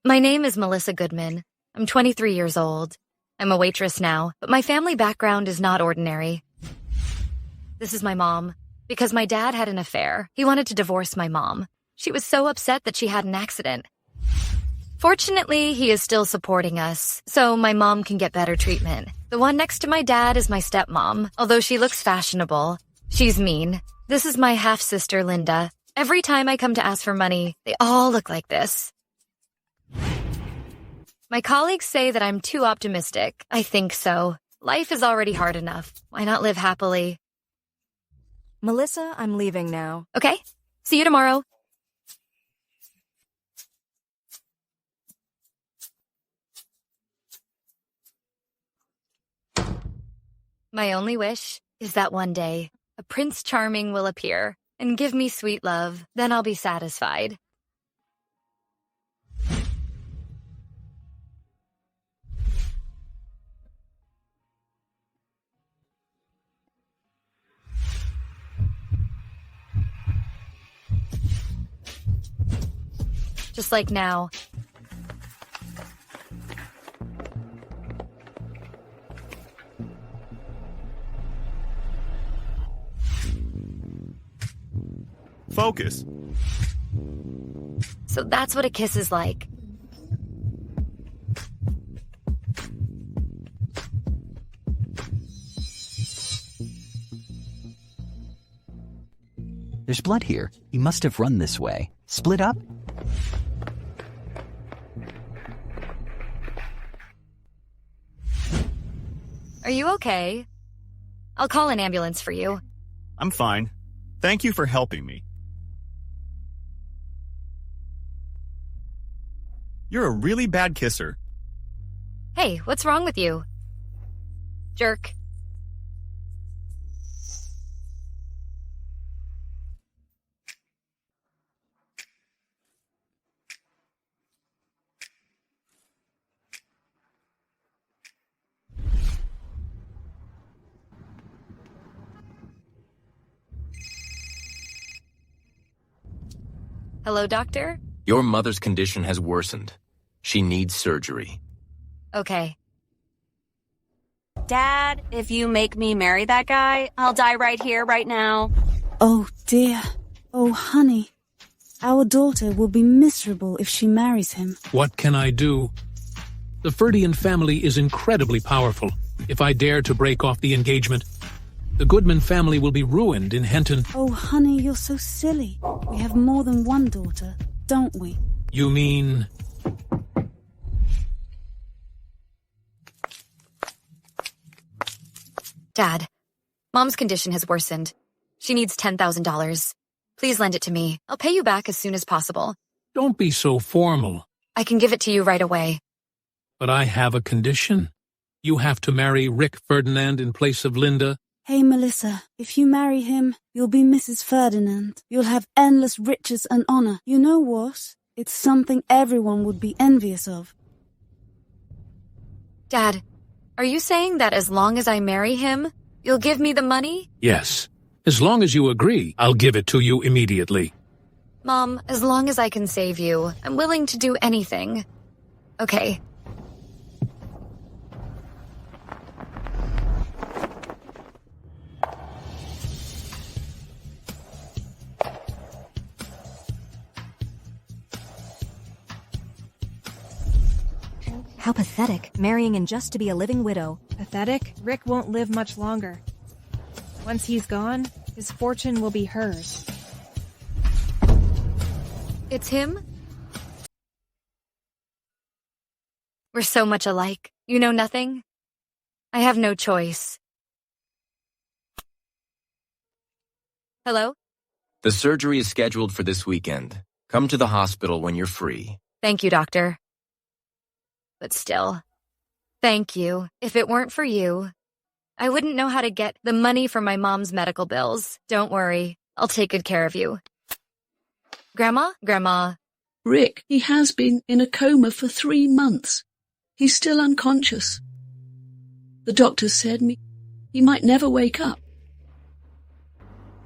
My name is Melissa Goodman. I'm 23 years old. I'm a waitress now, but my family background is not ordinary. This is my mom. Because my dad had an affair, he wanted to divorce my mom. She was so upset that she had an accident. Fortunately, he is still supporting us, so my mom can get better treatment. The one next to my dad is my stepmom, although she looks fashionable. She's mean. This is my half-sister, Linda. Every time I come to ask for money, they all look like this. My colleagues say that I'm too optimistic. I think so. Life is already hard enough. Why not live happily? Melissa, I'm leaving now. Okay. See you tomorrow. My only wish is that one day a Prince Charming will appear and give me sweet love. Then I'll be satisfied. Just like now. Focus. So that's what a kiss is like. There's blood here. He must have run this way. Split up? Are you okay? I'll call an ambulance for you. I'm fine. Thank you for helping me. You're a really bad kisser. Hey, what's wrong with you? Jerk. Hello, doctor? Your mother's condition has worsened. She needs surgery. Okay. Dad, if you make me marry that guy, I'll die right here, right now. Oh, dear. Oh, honey. Our daughter will be miserable if she marries him. What can I do? The Ferdinand family is incredibly powerful. If I dare to break off the engagement, the Goodman family will be ruined in Henton. Oh, honey, you're so silly. We have more than one daughter, don't we? You mean... Dad, Mom's condition has worsened. She needs $10,000. Please lend it to me. I'll pay you back as soon as possible. Don't be so formal. I can give it to you right away. But I have a condition. You have to marry Rick Ferdinand in place of Linda. Hey, Melissa, if you marry him, you'll be Mrs. Ferdinand. You'll have endless riches and honor. You know what? It's something everyone would be envious of. Dad, are you saying that as long as I marry him, you'll give me the money? Yes. As long as you agree, I'll give it to you immediately. Mom, as long as I can save you, I'm willing to do anything. Okay. How pathetic, marrying and just to be a living widow. Pathetic? Rick won't live much longer. Once he's gone, his fortune will be hers. It's him? We're so much alike. You know nothing? I have no choice. Hello? The surgery is scheduled for this weekend. Come to the hospital when you're free. Thank you, doctor. But still, thank you. If it weren't for you, I wouldn't know how to get the money for my mom's medical bills. Don't worry, I'll take good care of you. Grandma? Rick, he has been in a coma for 3 months. He's still unconscious. The doctor said he might never wake up.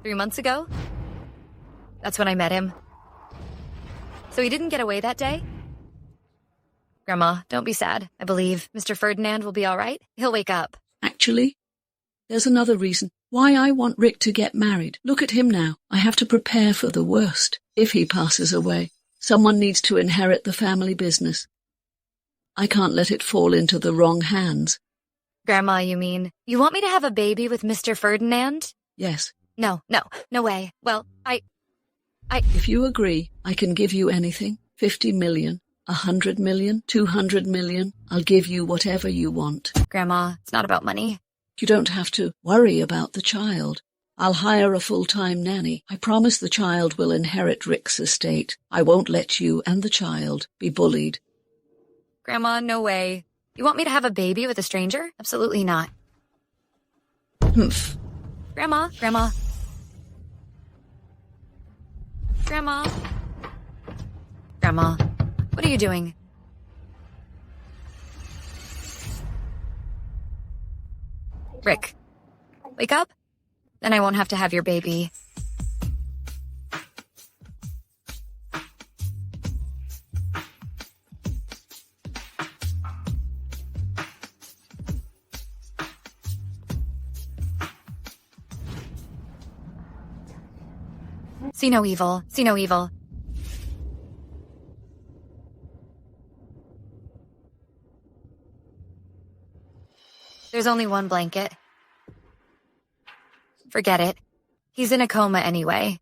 3 months ago? That's when I met him. So he didn't get away that day? Grandma, don't be sad. I believe Mr. Ferdinand will be all right. He'll wake up. Actually, there's another reason why I want Rick to get married. Look at him now. I have to prepare for the worst. If he passes away, someone needs to inherit the family business. I can't let it fall into the wrong hands. Grandma, you mean, you want me to have a baby with Mr. Ferdinand? Yes. No way. Well, If you agree, I can give you anything. 50 million, 100 million, 200 million. I'll give you whatever you want. Grandma, it's not about money. You don't have to worry about the child. I'll hire a full-time nanny. I promise the child will inherit Rick's estate. I won't let you and the child be bullied. Grandma, no way. You want me to have a baby with a stranger? Absolutely not. Humph. Grandma. Grandma, what are you doing? Rick, wake up? Then I won't have to have your baby. See no evil. There's only one blanket. Forget it. He's in a coma anyway.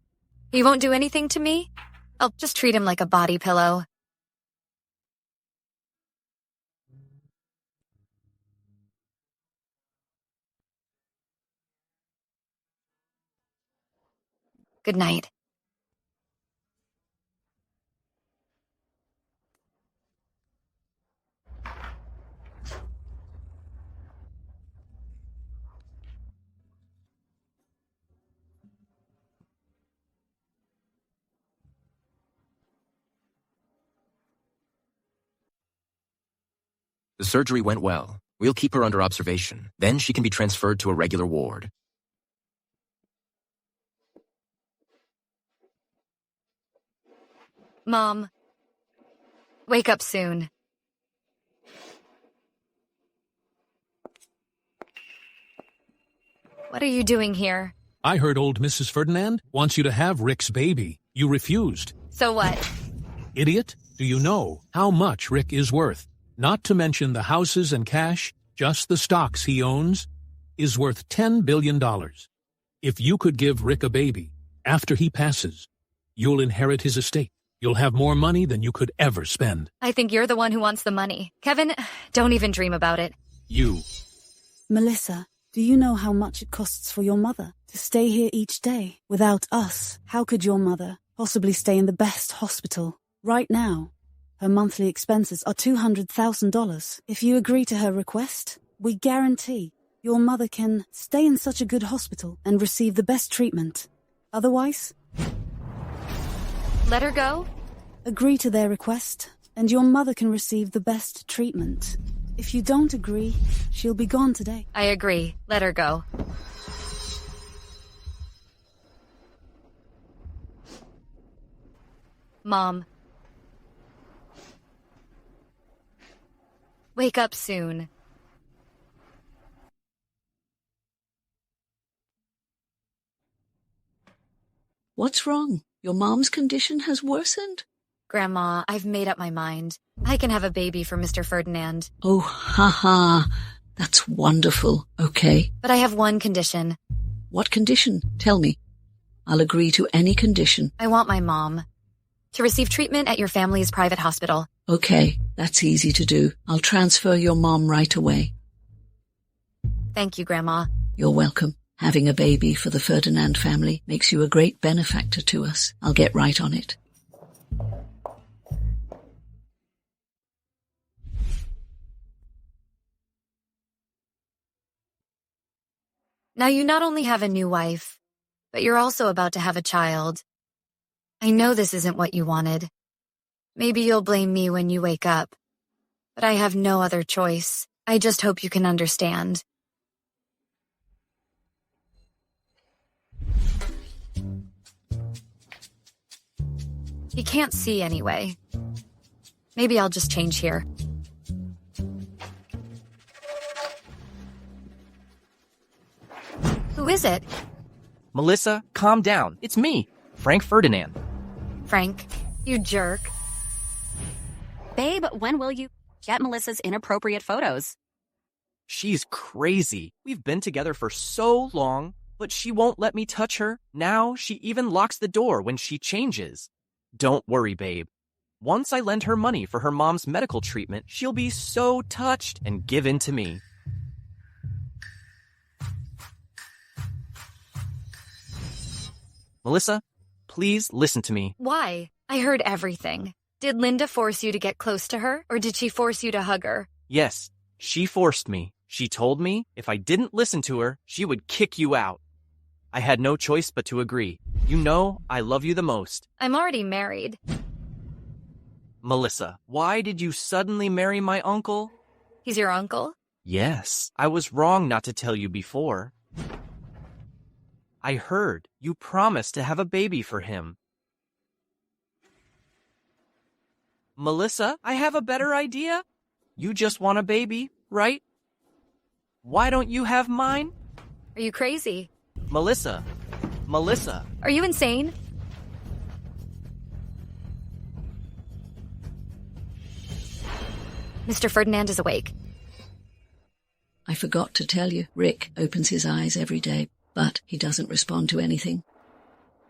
He won't do anything to me. I'll just treat him like a body pillow. Good night. The surgery went well. We'll keep her under observation. Then she can be transferred to a regular ward. Mom, wake up soon. What are you doing here? I heard old Mrs. Ferdinand wants you to have Rick's baby. You refused. So what? Idiot, do you know how much Rick is worth? Not to mention the houses and cash, just the stocks he owns, is worth $10 billion. If you could give Rick a baby after he passes, you'll inherit his estate. You'll have more money than you could ever spend. I think you're the one who wants the money. Kevin, don't even dream about it. You. Melissa, do you know how much it costs for your mother to stay here each day? Without us, how could your mother possibly stay in the best hospital? Right now, her monthly expenses are $200,000. If you agree to her request, we guarantee your mother can stay in such a good hospital and receive the best treatment. Otherwise, let her go? Agree to their request, and your mother can receive the best treatment. If you don't agree, she'll be gone today. I agree. Let her go. Mom. Wake up soon. What's wrong? Your mom's condition has worsened? Grandma, I've made up my mind. I can have a baby for Mr. Ferdinand. Oh, haha. That's wonderful. Okay. But I have one condition. What condition? Tell me. I'll agree to any condition. I want my mom to receive treatment at your family's private hospital. Okay, that's easy to do. I'll transfer your mom right away. Thank you, Grandma. You're welcome. Having a baby for the Ferdinand family makes you a great benefactor to us. I'll get right on it. Now you not only have a new wife, but you're also about to have a child. I know this isn't what you wanted. Maybe you'll blame me when you wake up, but I have no other choice. I just hope you can understand. He can't see anyway. Maybe I'll just change here. Who is it? Melissa, calm down. It's me, Frank Ferdinand. Frank, you jerk. Babe, when will you get Melissa's inappropriate photos? She's crazy. We've been together for so long, but she won't let me touch her. Now she even locks the door when she changes. Don't worry, babe. Once I lend her money for her mom's medical treatment, she'll be so touched and give in to me. Melissa, please listen to me. Why? I heard everything. Did Linda force you to get close to her, or did she force you to hug her? Yes, she forced me. She told me if I didn't listen to her, she would kick you out. I had no choice but to agree. You know I love you the most. I'm already married. Melissa, why did you suddenly marry my uncle? He's your uncle? Yes, I was wrong not to tell you before. I heard you promised to have a baby for him. Melissa, I have a better idea. You just want a baby, right? Why don't you have mine? Are you crazy? Melissa. Are you insane? Mr. Ferdinand is awake. I forgot to tell you, Rick opens his eyes every day, but he doesn't respond to anything.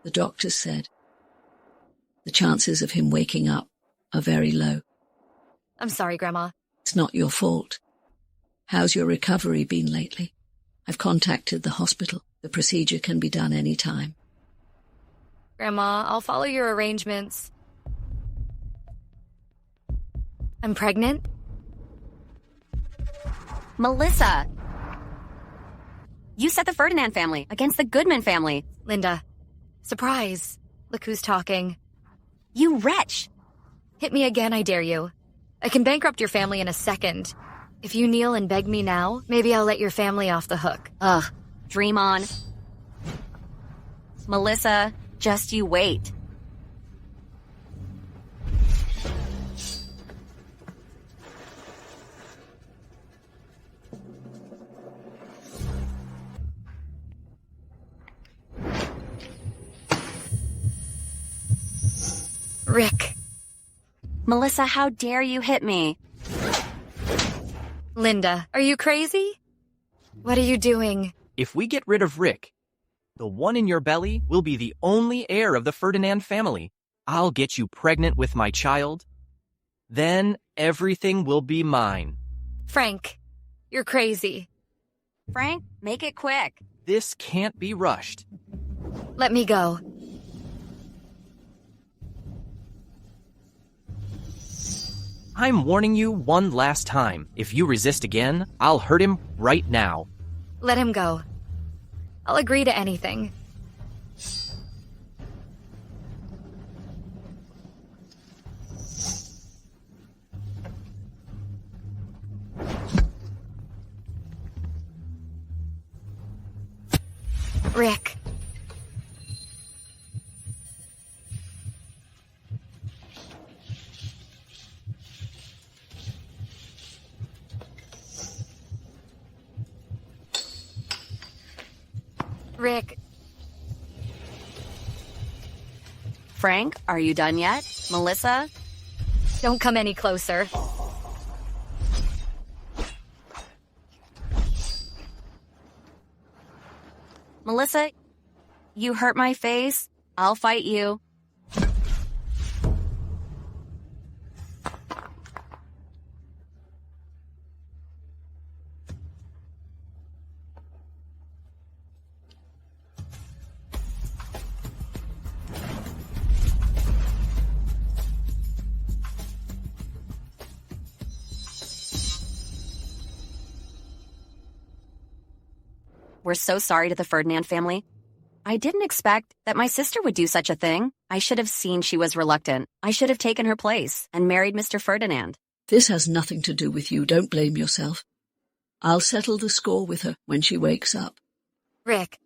The doctors said the chances of him waking up are very low. I'm sorry, Grandma. It's not your fault. How's your recovery been lately? I've contacted the hospital. The procedure can be done any time. Grandma, I'll follow your arrangements. I'm pregnant? Melissa! You set the Ferdinand family against the Goodman family. Linda. Surprise. Look who's talking. You wretch! Hit me again, I dare you. I can bankrupt your family in a second. If you kneel and beg me now, maybe I'll let your family off the hook. Ugh. Dream on. Melissa, just you wait. Rick. Melissa, how dare you hit me? Linda, are you crazy? What are you doing? If we get rid of Rick, the one in your belly will be the only heir of the Ferdinand family. I'll get you pregnant with my child. Then everything will be mine. Frank, you're crazy. Frank, make it quick. This can't be rushed. Let me go. I'm warning you one last time. If you resist again, I'll hurt him right now. Let him go. I'll agree to anything. Rick. Rick. Frank, are you done yet? Melissa? Don't come any closer. Melissa, you hurt my face. I'll fight you. We're so sorry to the Ferdinand family. I didn't expect that my sister would do such a thing. I should have seen she was reluctant. I should have taken her place and married Mr. Ferdinand. This has nothing to do with you. Don't blame yourself. I'll settle the score with her when she wakes up. Rick.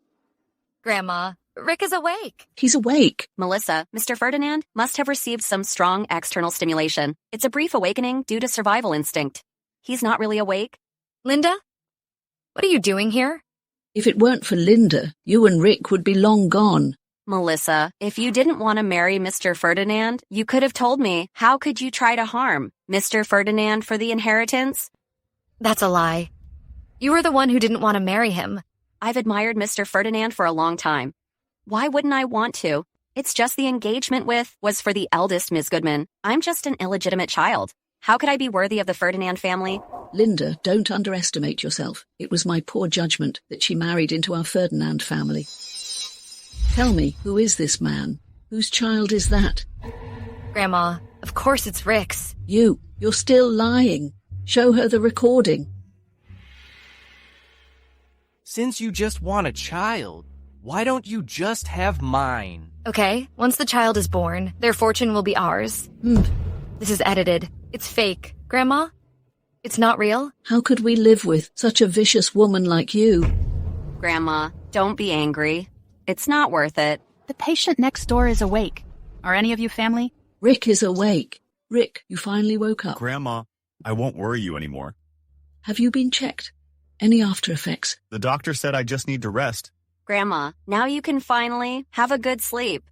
Grandma, Rick is awake. He's awake. Melissa, Mr. Ferdinand must have received some strong external stimulation. It's a brief awakening due to survival instinct. He's not really awake. Linda? What are you doing here? If it weren't for Linda, you and Rick would be long gone. Melissa, if you didn't want to marry Mr. Ferdinand, you could have told me. How could you try to harm Mr. Ferdinand for the inheritance? That's a lie. You were the one who didn't want to marry him. I've admired Mr. Ferdinand for a long time. Why wouldn't I want to? It's just the engagement was for the eldest Ms. Goodman. I'm just an illegitimate child. How could I be worthy of the Ferdinand family? Linda, don't underestimate yourself. It was my poor judgment that she married into our Ferdinand family. Tell me, who is this man? Whose child is that? Grandma, of course it's Rick's. You're still lying. Show her the recording. Since you just want a child, why don't you just have mine? Okay, once the child is born, their fortune will be ours. This is edited. It's fake. Grandma? It's not real? How could we live with such a vicious woman like you? Grandma, don't be angry. It's not worth it. The patient next door is awake. Are any of you family? Rick is awake. Rick, you finally woke up. Grandma, I won't worry you anymore. Have you been checked? Any after effects? The doctor said I just need to rest. Grandma, now you can finally have a good sleep.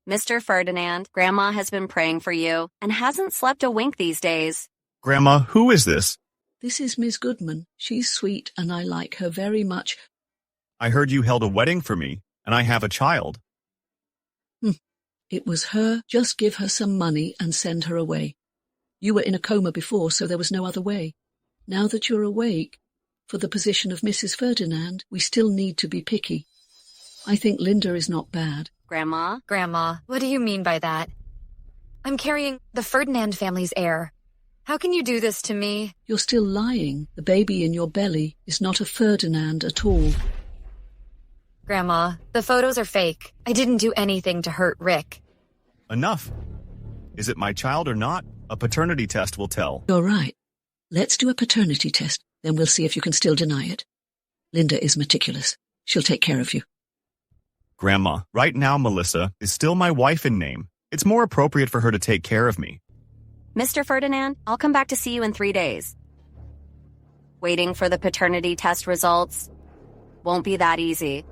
Mr. Ferdinand, Grandma has been praying for you and hasn't slept a wink these days. Grandma, who is this? This is Miss Goodman. She's sweet and I like her very much. I heard you held a wedding for me, and I have a child. It was her. Just give her some money and send her away. You were in a coma before, so there was no other way. Now that you're awake, for the position of Mrs. Ferdinand, we still need to be picky. I think Linda is not bad. Grandma? Grandma, what do you mean by that? I'm carrying the Ferdinand family's heir. How can you do this to me? You're still lying. The baby in your belly is not a Ferdinand at all. Grandma, the photos are fake. I didn't do anything to hurt Rick. Enough. Is it my child or not? A paternity test will tell. You're right. Let's do a paternity test. Then we'll see if you can still deny it. Linda is meticulous. She'll take care of you. Grandma, right now Melissa is still my wife in name. It's more appropriate for her to take care of me. Mr. Ferdinand, I'll come back to see you in 3 days. Waiting for the paternity test results won't be that easy.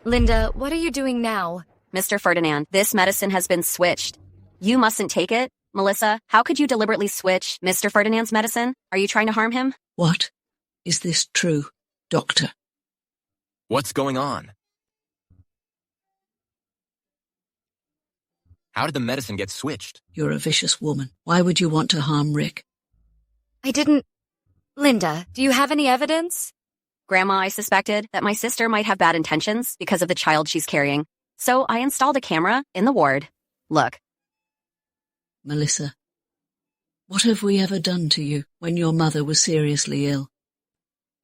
Linda, what are you doing now? Mr. Ferdinand, this medicine has been switched. You mustn't take it. Melissa, how could you deliberately switch Mr. Ferdinand's medicine? Are you trying to harm him? What? Is this true, Doctor? What's going on? How did the medicine get switched? You're a vicious woman. Why would you want to harm Rick? I didn't... Linda, do you have any evidence? Grandma, I suspected that my sister might have bad intentions because of the child she's carrying. So I installed a camera in the ward. Look. Melissa, what have we ever done to you when your mother was seriously ill?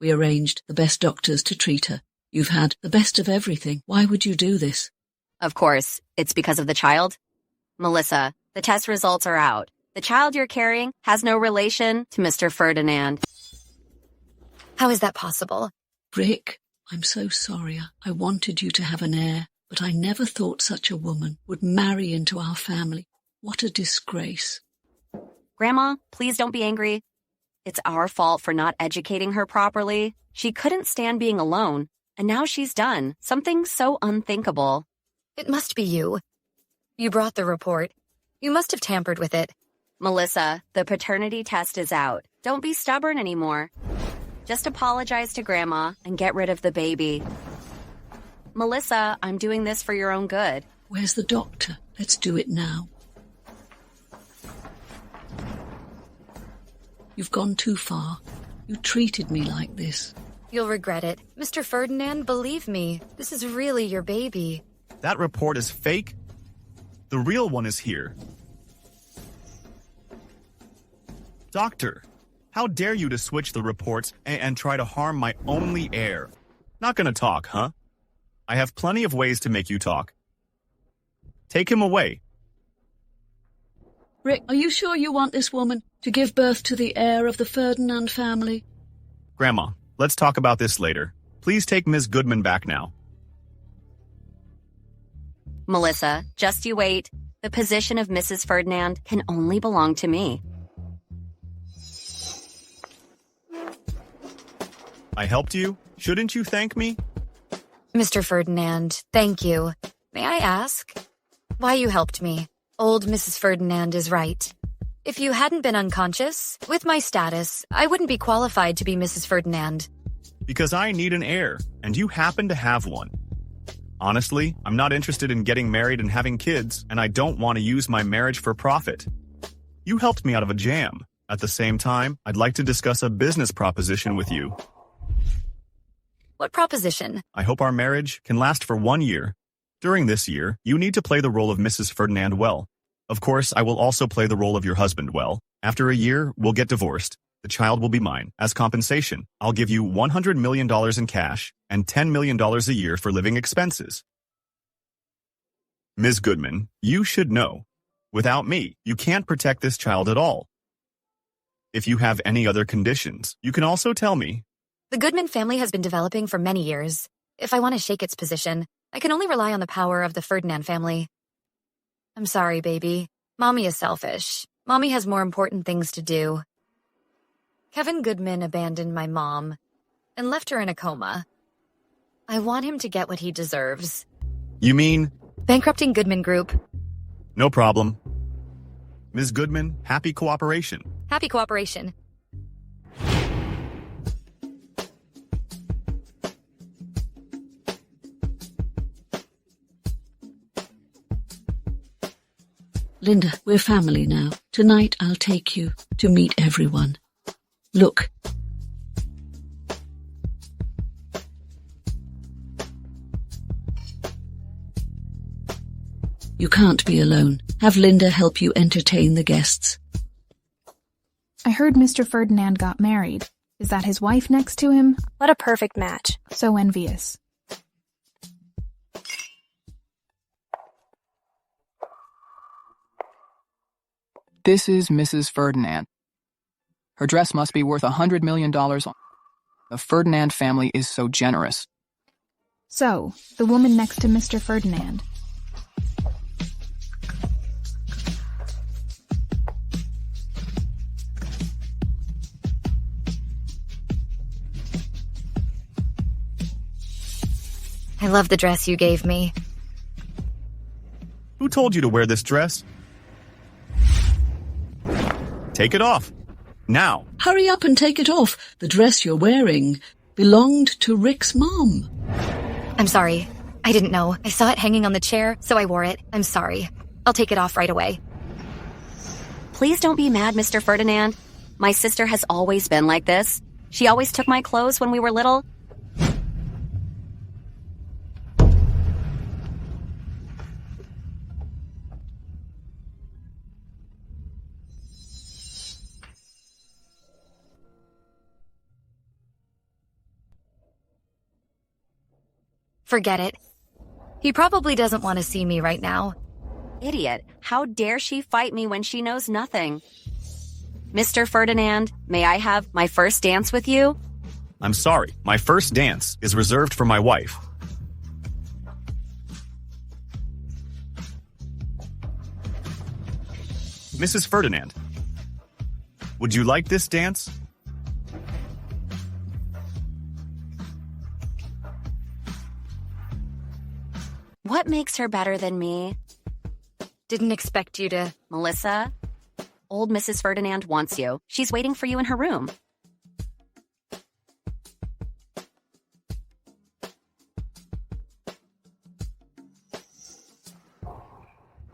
We arranged the best doctors to treat her. You've had the best of everything. Why would you do this? Of course, it's because of the child. Melissa, the test results are out. The child you're carrying has no relation to Mr. Ferdinand. How is that possible? Rick, I'm so sorry. I wanted you to have an heir, but I never thought such a woman would marry into our family. What a disgrace. Grandma, please don't be angry. It's our fault for not educating her properly. She couldn't stand being alone, and now she's done something so unthinkable. It must be you. You brought the report. You must have tampered with it. Melissa, the paternity test is out. Don't be stubborn anymore. Just apologize to Grandma and get rid of the baby. Melissa, I'm doing this for your own good. Where's the doctor? Let's do it now. You've gone too far. You treated me like this. You'll regret it. Mr. Ferdinand, believe me, this is really your baby. That report is fake. The real one is here. Doctor, how dare you to switch the reports and try to harm my only heir? Not gonna talk, huh? I have plenty of ways to make you talk. Take him away. Rick, are you sure you want this woman to give birth to the heir of the Ferdinand family? Grandma, let's talk about this later. Please take Ms. Goodman back now. Melissa, just you wait. The position of Mrs. Ferdinand can only belong to me. I helped you? Shouldn't you thank me? Mr. Ferdinand, thank you. May I ask why you helped me? Old Mrs. Ferdinand is right. If you hadn't been unconscious, with my status, I wouldn't be qualified to be Mrs. Ferdinand. Because I need an heir, and you happen to have one. Honestly, I'm not interested in getting married and having kids, and I don't want to use my marriage for profit. You helped me out of a jam. At the same time, I'd like to discuss a business proposition with you. What proposition? I hope our marriage can last for 1 year. During this year, you need to play the role of Mrs. Ferdinand well. Of course, I will also play the role of your husband well. After a year, we'll get divorced. The child will be mine. As compensation, I'll give you $100 million in cash and $10 million a year for living expenses. Ms. Goodman, you should know. Without me, you can't protect this child at all. If you have any other conditions, you can also tell me. The Goodman family has been developing for many years. If I want to shake its position, I can only rely on the power of the Ferdinand family. I'm sorry, baby. Mommy is selfish. Mommy has more important things to do. Kevin Goodman abandoned my mom and left her in a coma. I want him to get what he deserves. You mean? Bankrupting Goodman Group. No problem. Ms. Goodman, happy cooperation. Happy cooperation. Linda, we're family now. Tonight I'll take you to meet everyone. Look. You can't be alone. Have Linda help you entertain the guests. I heard Mr. Ferdinand got married. Is that his wife next to him? What a perfect match. So envious. This is Mrs. Ferdinand. Her dress must be worth $100 million. The Ferdinand family is so generous. So, the woman next to Mr. Ferdinand. I love the dress you gave me. Who told you to wear this dress? Take it off. Now. Hurry up and take it off. The dress you're wearing belonged to Rick's mom. I'm sorry. I didn't know. I saw it hanging on the chair, so I wore it. I'm sorry. I'll take it off right away. Please don't be mad, Mr. Ferdinand. My sister has always been like this. She always took my clothes when we were little. Forget it. He probably doesn't want to see me right now. Idiot. How dare she fight me when she knows nothing? Mr. Ferdinand, may I have my first dance with you? I'm sorry. My first dance is reserved for my wife. Mrs. Ferdinand, would you like this dance? What makes her better than me? Didn't expect you to... Melissa, old Mrs. Ferdinand wants you. She's waiting for you in her room.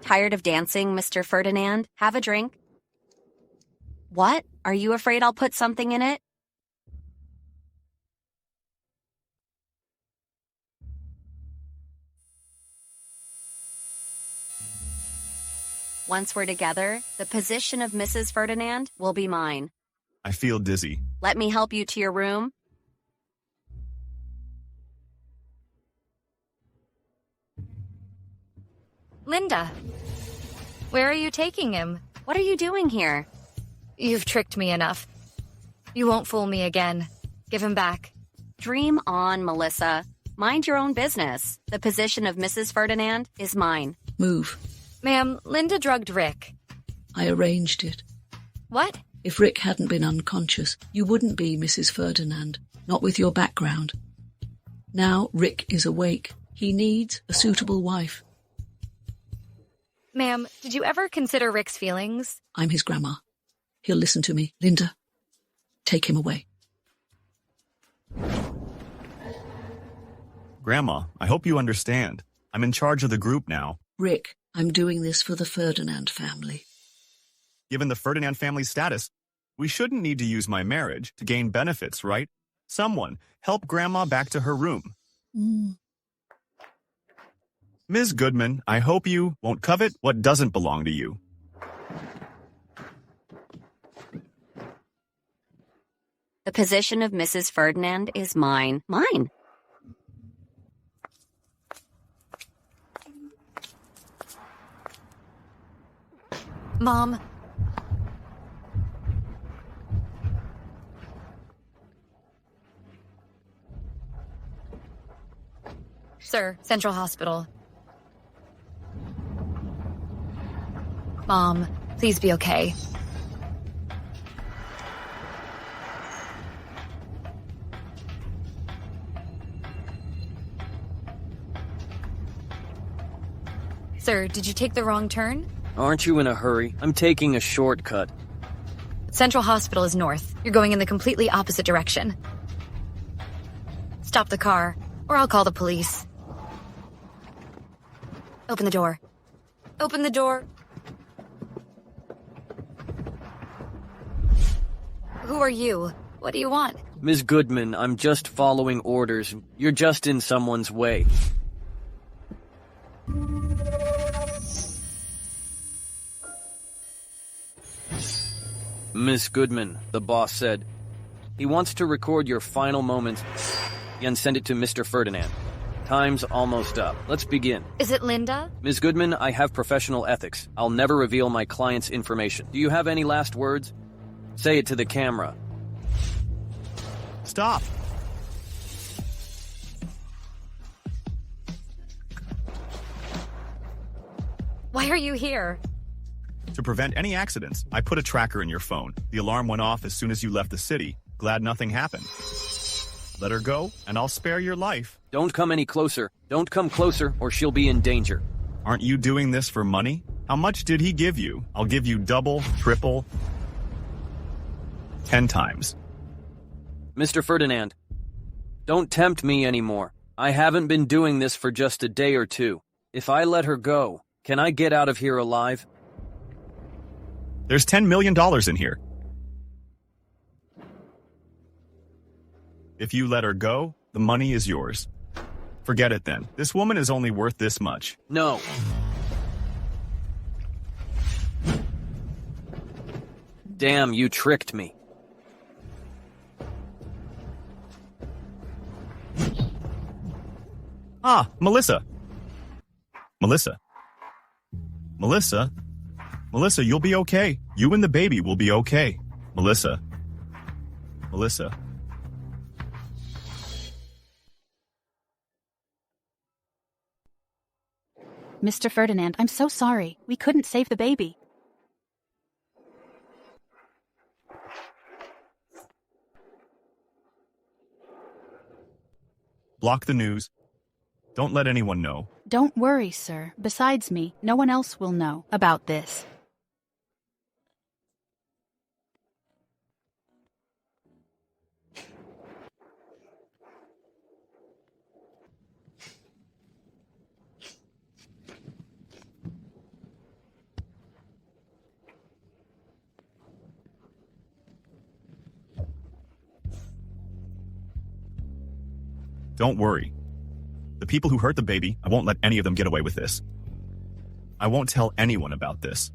Tired of dancing, Mr. Ferdinand? Have a drink. What? Are you afraid I'll put something in it? Once we're together, the position of Mrs. Ferdinand will be mine. I feel dizzy. Let me help you to your room. Linda, where are you taking him? What are you doing here? You've tricked me enough. You won't fool me again. Give him back. Dream on, Melissa. Mind your own business. The position of Mrs. Ferdinand is mine. Move. Ma'am, Linda drugged Rick. I arranged it. What? If Rick hadn't been unconscious, you wouldn't be Mrs. Ferdinand. not with your background. Now Rick is awake. He needs a suitable wife. Ma'am, did you ever consider Rick's feelings? I'm his grandma. He'll listen to me. Linda, take him away. Grandma, I hope you understand. I'm in charge of the group now. Rick, I'm doing this for the Ferdinand family. Given the Ferdinand family status, we shouldn't need to use my marriage to gain benefits, right? Someone, help Grandma back to her room. Ms. Goodman, I hope you won't covet what doesn't belong to you. The position of Mrs. Ferdinand is mine. Mine. Mom. Sir, Central Hospital. Mom, please be okay. Sir, did you take the wrong turn? Aren't you in a hurry? I'm taking a shortcut. Central Hospital is north. You're going in the completely opposite direction. Stop the car, or I'll call the police. Open the door. Open the door. Who are you? What do you want? Ms. Goodman, I'm just following orders. You're just in someone's way. Miss Goodman, the boss said. He wants to record your final moments and send it to Mr. Ferdinand. Time's almost up. Let's begin. Is it Linda? Ms. Goodman, I have professional ethics. I'll never reveal my client's information. Do you have any last words? Say it to the camera. Stop. Why are you here? To prevent any accidents, I put a tracker in your phone. The alarm went off as soon as you left the city. Glad nothing happened. Let her go, and I'll spare your life. Don't come any closer. Don't come closer, or she'll be in danger. Aren't you doing this for money? How much did he give you? I'll give you double, triple, 10 times. Mr. Ferdinand, don't tempt me anymore. I haven't been doing this for just a day or two. If I let her go, can I get out of here alive? There's $10 million in here. If you let her go, the money is yours. Forget it then. This woman is only worth this much. No. Damn, you tricked me. Ah, Melissa. Melissa. Melissa. Melissa, you'll be okay. You and the baby will be okay. Melissa. Melissa. Mr. Ferdinand, I'm so sorry. We couldn't save the baby. Block the news. Don't let anyone know. Don't worry, sir. Besides me, no one else will know about this. Don't worry. The people who hurt the baby, I won't let any of them get away with this. I won't tell anyone about this.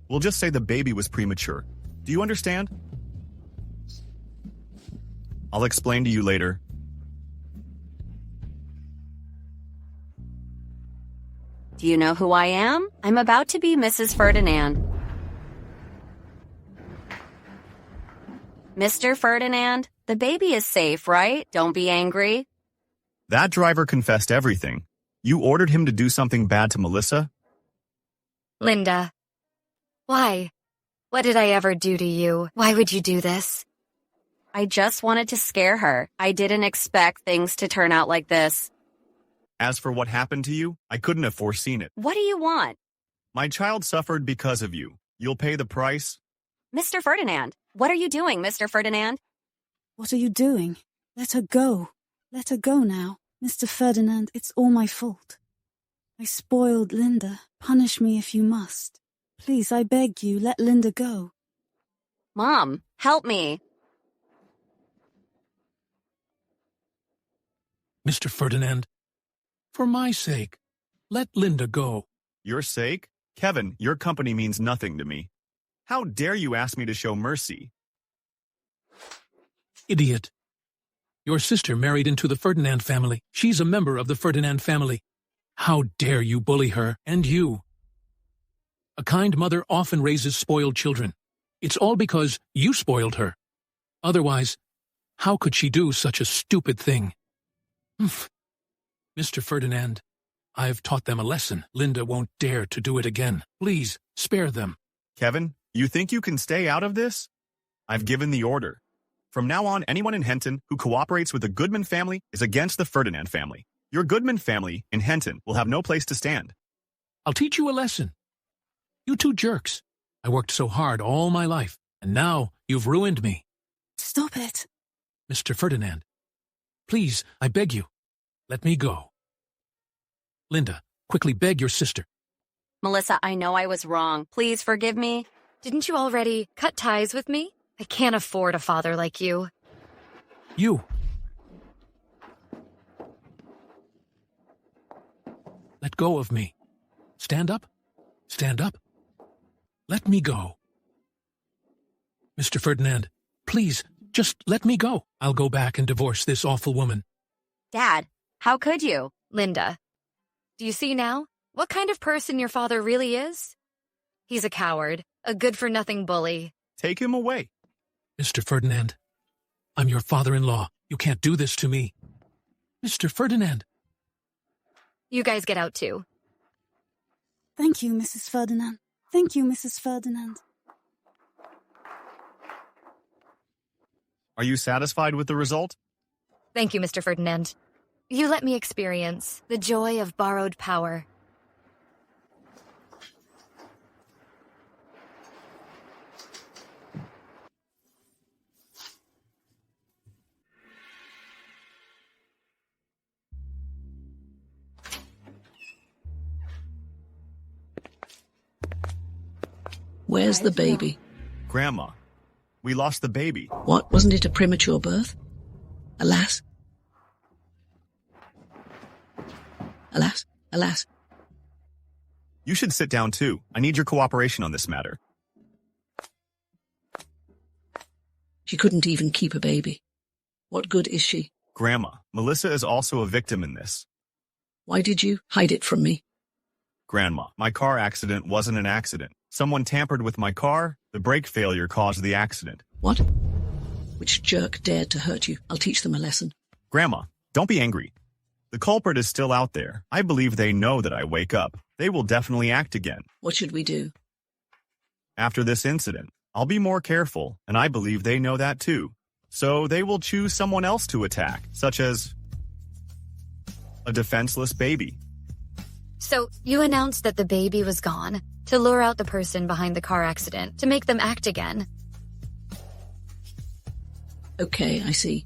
We'll just say the baby was premature. Do you understand? I'll explain to you later. Do you know who I am? I'm about to be Mrs. Ferdinand. Mr. Ferdinand, the baby is safe, right? Don't be angry. That driver confessed everything. You ordered him to do something bad to Melissa? Linda. Why? What did I ever do to you? Why would you do this? I just wanted to scare her. I didn't expect things to turn out like this. As for what happened to you, I couldn't have foreseen it. What do you want? My child suffered because of you. You'll pay the price. Mr. Ferdinand, what are you doing, Mr. Ferdinand? What are you doing? Let her go. Let her go now. Mr. Ferdinand, it's all my fault. I spoiled Linda. Punish me if you must. Please, I beg you, let Linda go. Mom, help me. Mr. Ferdinand, for my sake, let Linda go. Your sake? Kevin, your company means nothing to me. How dare you ask me to show mercy? Idiot. Your sister married into the Ferdinand family. She's a member of the Ferdinand family. How dare you bully her, and you? A kind mother often raises spoiled children. It's all because you spoiled her. Otherwise, how could she do such a stupid thing? Mr. Ferdinand, I've taught them a lesson. Linda won't dare to do it again. Please, spare them. Kevin, you think you can stay out of this? I've given the order. From now on, anyone in Henton who cooperates with the Goodman family is against the Ferdinand family. Your Goodman family in Henton will have no place to stand. I'll teach you a lesson. You two jerks. I worked so hard all my life, and now you've ruined me. Stop it. Mr. Ferdinand, please, I beg you, let me go. Linda, quickly beg your sister. Melissa, I know I was wrong. Please forgive me. Didn't you already cut ties with me? I can't afford a father like you. You. Let go of me. Stand up. Stand up. Let me go. Mr. Ferdinand, please, just let me go. I'll go back and divorce this awful woman. Dad, how could you? Linda, do you see now what kind of person your father really is? He's a coward, a good-for-nothing bully. Take him away. Mr. Ferdinand, I'm your father-in-law. You can't do this to me. Mr. Ferdinand. You guys get out too. Thank you, Mrs. Ferdinand. Thank you, Mrs. Ferdinand. Are you satisfied with the result? Thank you, Mr. Ferdinand. You let me experience the joy of borrowed power. Where's the baby? Grandma, we lost the baby. What, wasn't it a premature birth? Alas. Alas, alas. You should sit down too. I need your cooperation on this matter. She couldn't even keep a baby. What good is she? Grandma, Melissa is also a victim in this. Why did you hide it from me? Grandma, my car accident wasn't an accident. Someone tampered with my car. The brake failure caused the accident. What? Which jerk dared to hurt you? I'll teach them a lesson. Grandma, don't be angry. The culprit is still out there. I believe they know that I wake up. They will definitely act again. What should we do? After this incident, I'll be more careful, and I believe they know that too. So they will choose someone else to attack, such as a defenseless baby. So you announced that the baby was gone to lure out the person behind the car accident, to make them act again. Okay, I see.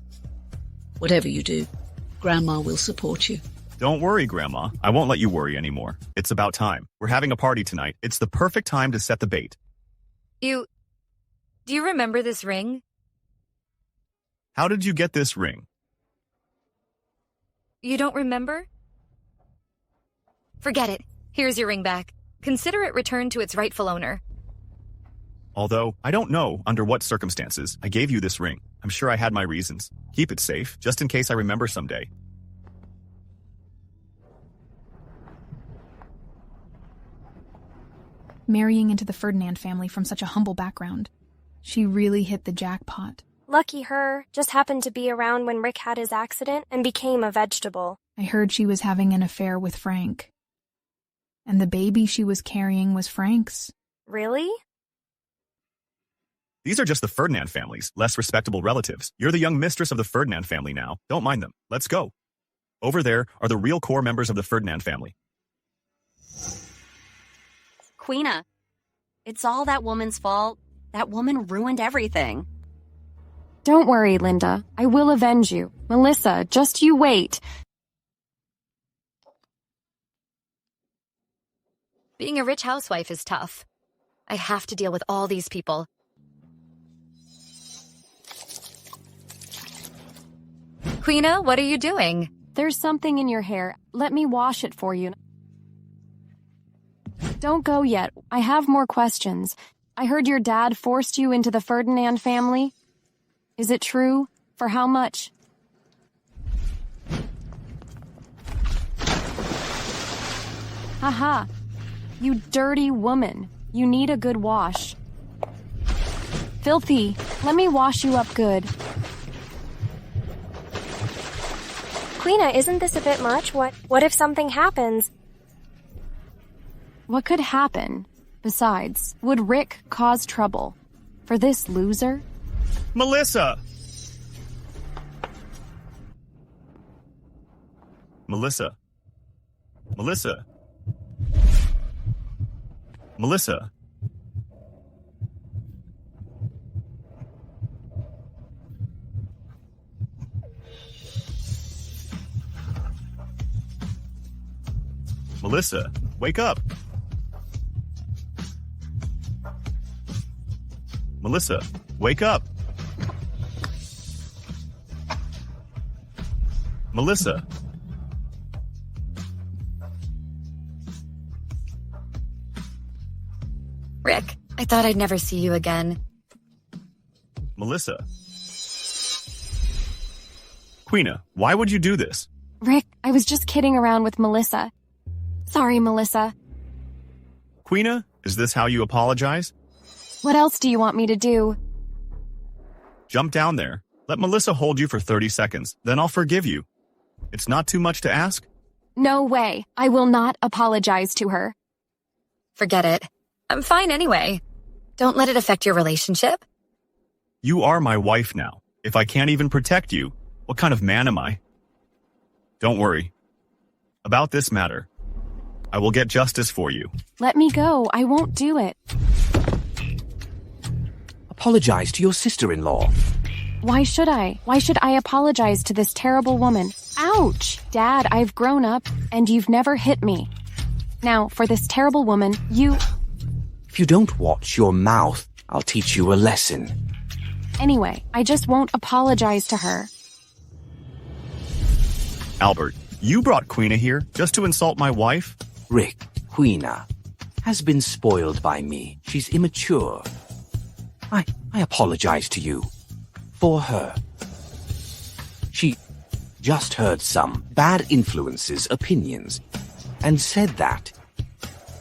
Whatever you do, Grandma will support you. Don't worry, Grandma. I won't let you worry anymore. It's about time. We're having a party tonight. It's the perfect time to set the bait. Do you remember this ring? How did you get this ring? You don't remember? Forget it. Here's your ring back. Consider it returned to its rightful owner. Although, I don't know under what circumstances I gave you this ring. I'm sure I had my reasons. Keep it safe, just in case I remember someday. Marrying into the Ferdinand family from such a humble background. She really hit the jackpot. Lucky her, just happened to be around when Rick had his accident and became a vegetable. I heard she was having an affair with Frank. And the baby she was carrying was Frank's. Really? These are just the Ferdinand family's less respectable relatives. You're the young mistress of the Ferdinand family now. Don't mind them. Let's go. Over there are the real core members of the Ferdinand family. Queena, it's all that woman's fault. That woman ruined everything. Don't worry, Linda. I will avenge you. Melissa, just you wait. Being a rich housewife is tough. I have to deal with all these people. Queena, what are you doing? There's something in your hair. Let me wash it for you. Don't go yet. I have more questions. I heard your dad forced you into the Ferdinand family. Is it true? For how much? Haha. You dirty woman. You need a good wash. Filthy. Let me wash you up good. Queena, isn't this a bit much? What if something happens? What could happen? Besides, would Rick cause trouble? For this loser? Melissa! Melissa. Melissa. Melissa. Melissa, wake up. Melissa, wake up. Melissa. Rick, I thought I'd never see you again. Melissa. Queena, why would you do this? Rick, I was just kidding around with Melissa. Sorry, Melissa. Queena, is this how you apologize? What else do you want me to do? Jump down there. Let Melissa hold you for 30 seconds. Then I'll forgive you. It's not too much to ask? No way. I will not apologize to her. Forget it. I'm fine anyway. Don't let it affect your relationship. You are my wife now. If I can't even protect you, what kind of man am I? Don't worry. About this matter, I will get justice for you. Let me go. I won't do it. Apologize to your sister-in-law. Why should I? Why should I apologize to this terrible woman? Ouch! Dad, I've grown up, and you've never hit me. Now, for this terrible woman, you... If you don't watch your mouth, I'll teach you a lesson. Anyway, I just won't apologize to her. Albert, you brought Queena here just to insult my wife? Rick, Queena has been spoiled by me. She's immature. I apologize to you. For her. She just heard some bad influences' opinions and said that.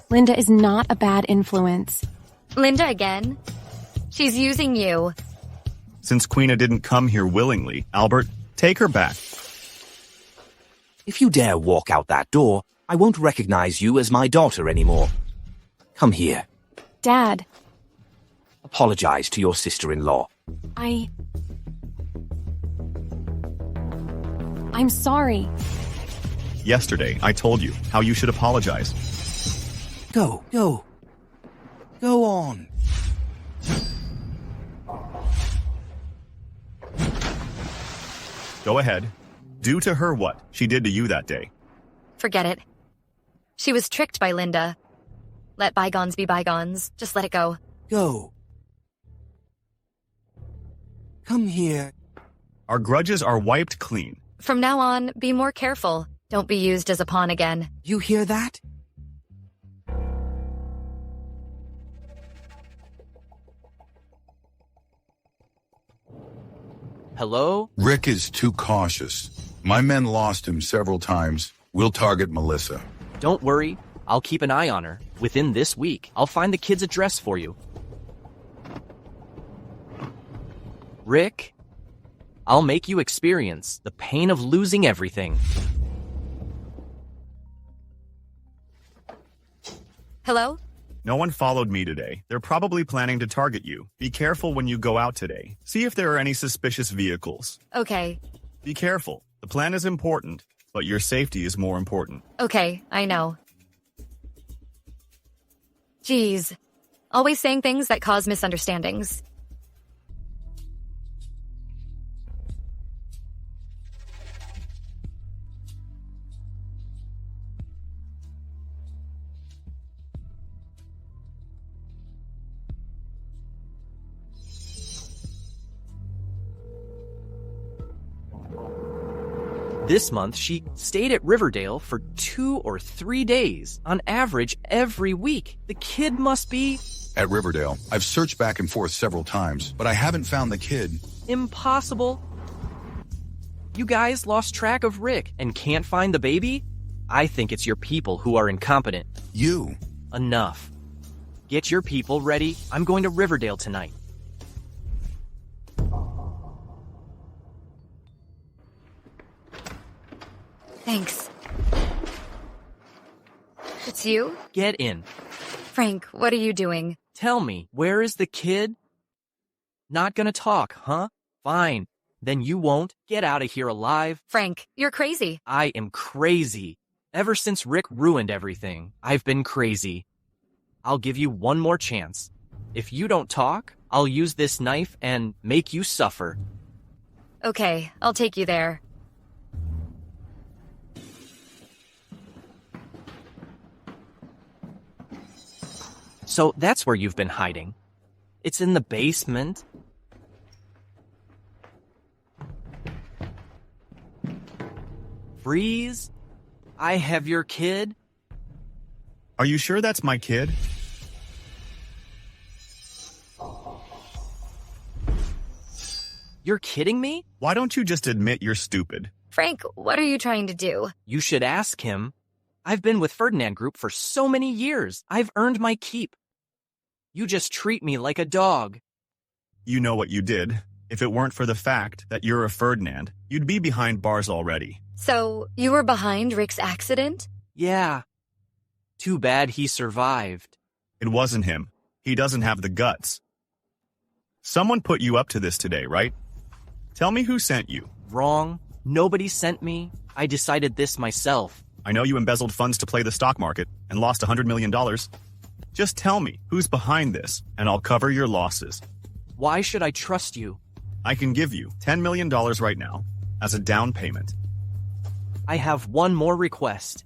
Linda is not a bad influence. Linda again? She's using you. Since Queena didn't come here willingly, Albert, take her back. If you dare walk out that door, I won't recognize you as my daughter anymore. Come here. Dad. Apologize to your sister-in-law. I'm sorry. Yesterday, I told you how you should apologize. Go on. Go ahead. Do to her what she did to you that day. Forget it. She was tricked by Linda. Let bygones be bygones. Just let it go. Go. Come here. Our grudges are wiped clean. From now on, be more careful. Don't be used as a pawn again. You hear that? Hello? Rick is too cautious. My men lost him several times. We'll target Melissa. Don't worry. I'll keep an eye on her. Within this week, I'll find the kid's address for you. Rick, I'll make you experience the pain of losing everything. Hello? No one followed me today. They're probably planning to target you. Be careful when you go out today. See if there are any suspicious vehicles. Okay. Be careful. The plan is important, but your safety is more important. Okay, I know. Geez. Always saying things that cause misunderstandings. This month, she stayed at Riverdale for 2 or 3 days, on average every week. The kid must be... At Riverdale, I've searched back and forth several times, but I haven't found the kid. Impossible. You guys lost track of Rick and can't find the baby? I think it's your people who are incompetent. You. Enough. Get your people ready. I'm going to Riverdale tonight. Thanks. It's you? Get in. Frank, what are you doing? Tell me, where is the kid? Not gonna talk, huh? Fine. Then you won't. Get out of here alive. Frank, you're crazy. I am crazy. Ever since Rick ruined everything, I've been crazy. I'll give you one more chance. If you don't talk, I'll use this knife and make you suffer. Okay, I'll take you there. So that's where you've been hiding. It's in the basement. Freeze. I have your kid. Are you sure that's my kid? You're kidding me? Why don't you just admit you're stupid? Frank, what are you trying to do? You should ask him. I've been with Ferdinand Group for so many years. I've earned my keep. You just treat me like a dog. You know what you did. If it weren't for the fact that you're a Ferdinand, you'd be behind bars already. So, you were behind Rick's accident? Yeah. Too bad he survived. It wasn't him. He doesn't have the guts. Someone put you up to this today, right? Tell me who sent you. Wrong. Nobody sent me. I decided this myself. I know you embezzled funds to play the stock market and lost $100 million. Just tell me who's behind this, and I'll cover your losses. Why should I trust you? I can give you $10 million right now as a down payment. I have one more request.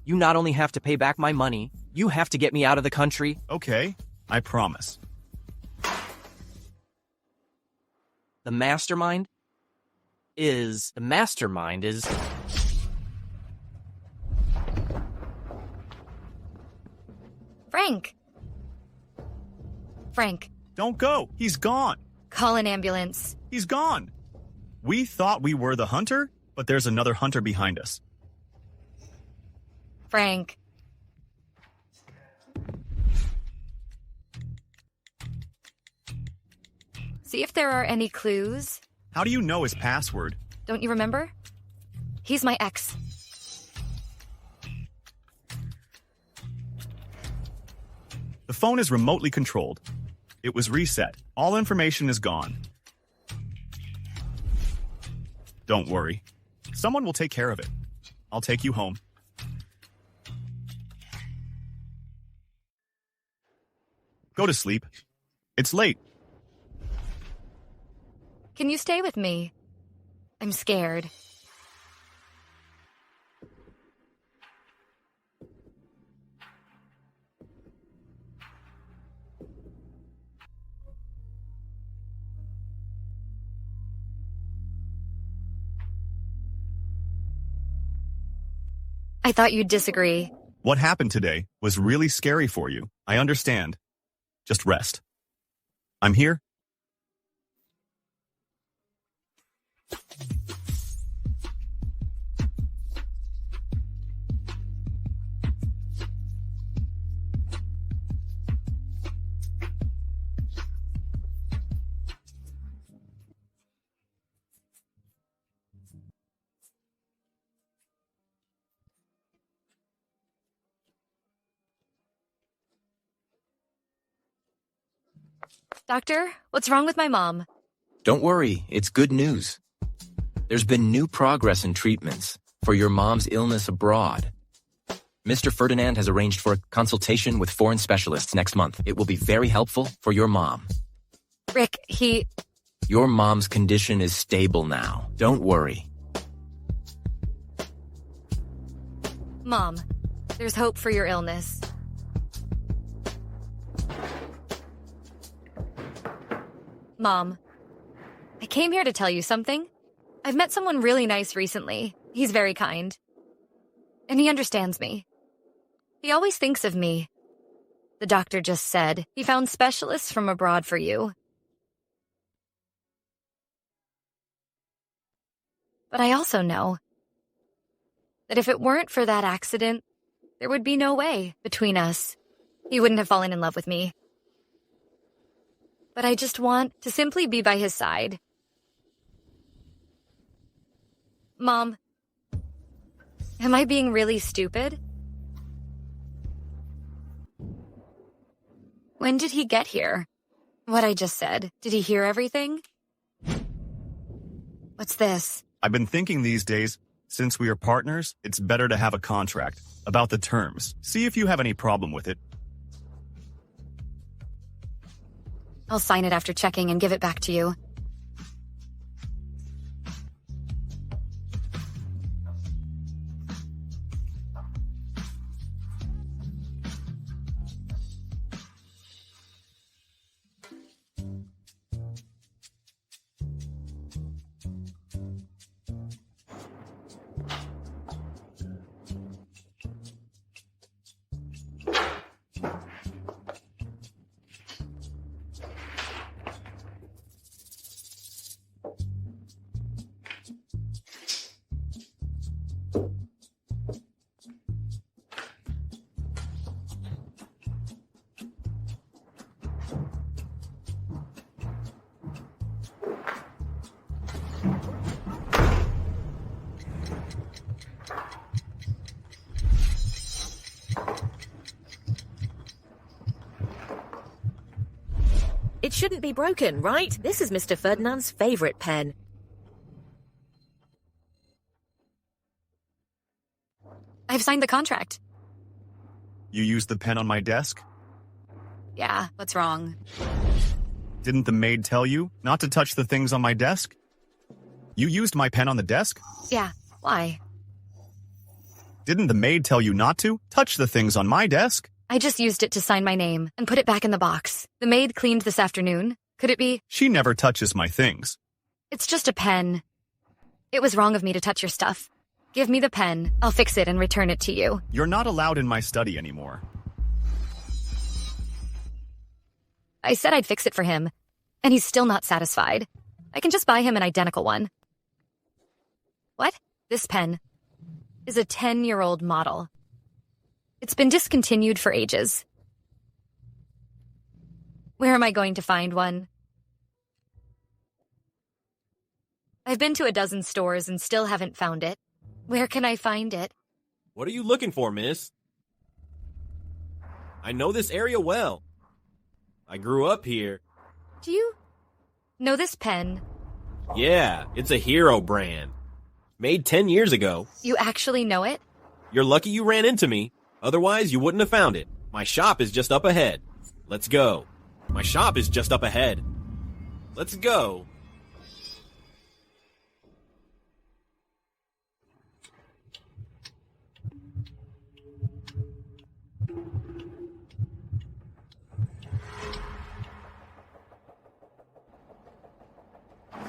You not only have to pay back my money, you have to get me out of the country. Okay, I promise. The mastermind is... Frank! Frank. Don't go. He's gone. Call an ambulance. He's gone. We thought we were the hunter, but there's another hunter behind us. Frank. See if there are any clues. How do you know his password? Don't you remember? He's my ex. The phone is remotely controlled. It was reset. All information is gone. Don't worry. Someone will take care of it. I'll take you home. Go to sleep. It's late. Can you stay with me? I'm scared. I thought you'd disagree. What happened today was really scary for you. I understand. Just rest. I'm here. Doctor, what's wrong with my mom? Don't worry, it's good news. There's been new progress in treatments for your mom's illness abroad. Mr. Ferdinand has arranged for a consultation with foreign specialists next month. It will be very helpful for your mom. Rick, Your mom's condition is stable now. Don't worry. Mom, there's hope for your illness. Mom, I came here to tell you something. I've met someone really nice recently. He's very kind. And he understands me. He always thinks of me. The doctor just said he found specialists from abroad for you. But I also know that if it weren't for that accident, there would be no way between us. He wouldn't have fallen in love with me. But I just want to simply be by his side. Mom, am I being really stupid? When did he get here? What I just said, did he hear everything? What's this? I've been thinking these days, since we are partners, it's better to have a contract about the terms. See if you have any problem with it. I'll sign it after checking and give it back to you. It shouldn't be broken, right? This is Mr. Ferdinand's favorite pen. I've signed the contract. You used the pen on my desk? Yeah, what's wrong? Didn't the maid tell you not to touch the things on my desk? You used my pen on the desk? Yeah, why? Didn't the maid tell you not to touch the things on my desk? I just used it to sign my name and put it back in the box. The maid cleaned this afternoon. Could it be? She never touches my things. It's just a pen. It was wrong of me to touch your stuff. Give me the pen. I'll fix it and return it to you. You're not allowed in my study anymore. I said I'd fix it for him, and he's still not satisfied. I can just buy him an identical one. What? This pen is a 10-year-old model. It's been discontinued for ages. Where am I going to find one? I've been to a dozen stores and still haven't found it. Where can I find it? What are you looking for, miss? I know this area well. I grew up here. Do you know this pen? Yeah, it's a Hero brand. Made 10 years ago. You actually know it? You're lucky you ran into me. Otherwise, you wouldn't have found it. My shop is just up ahead. Let's go. My shop is just up ahead. Let's go.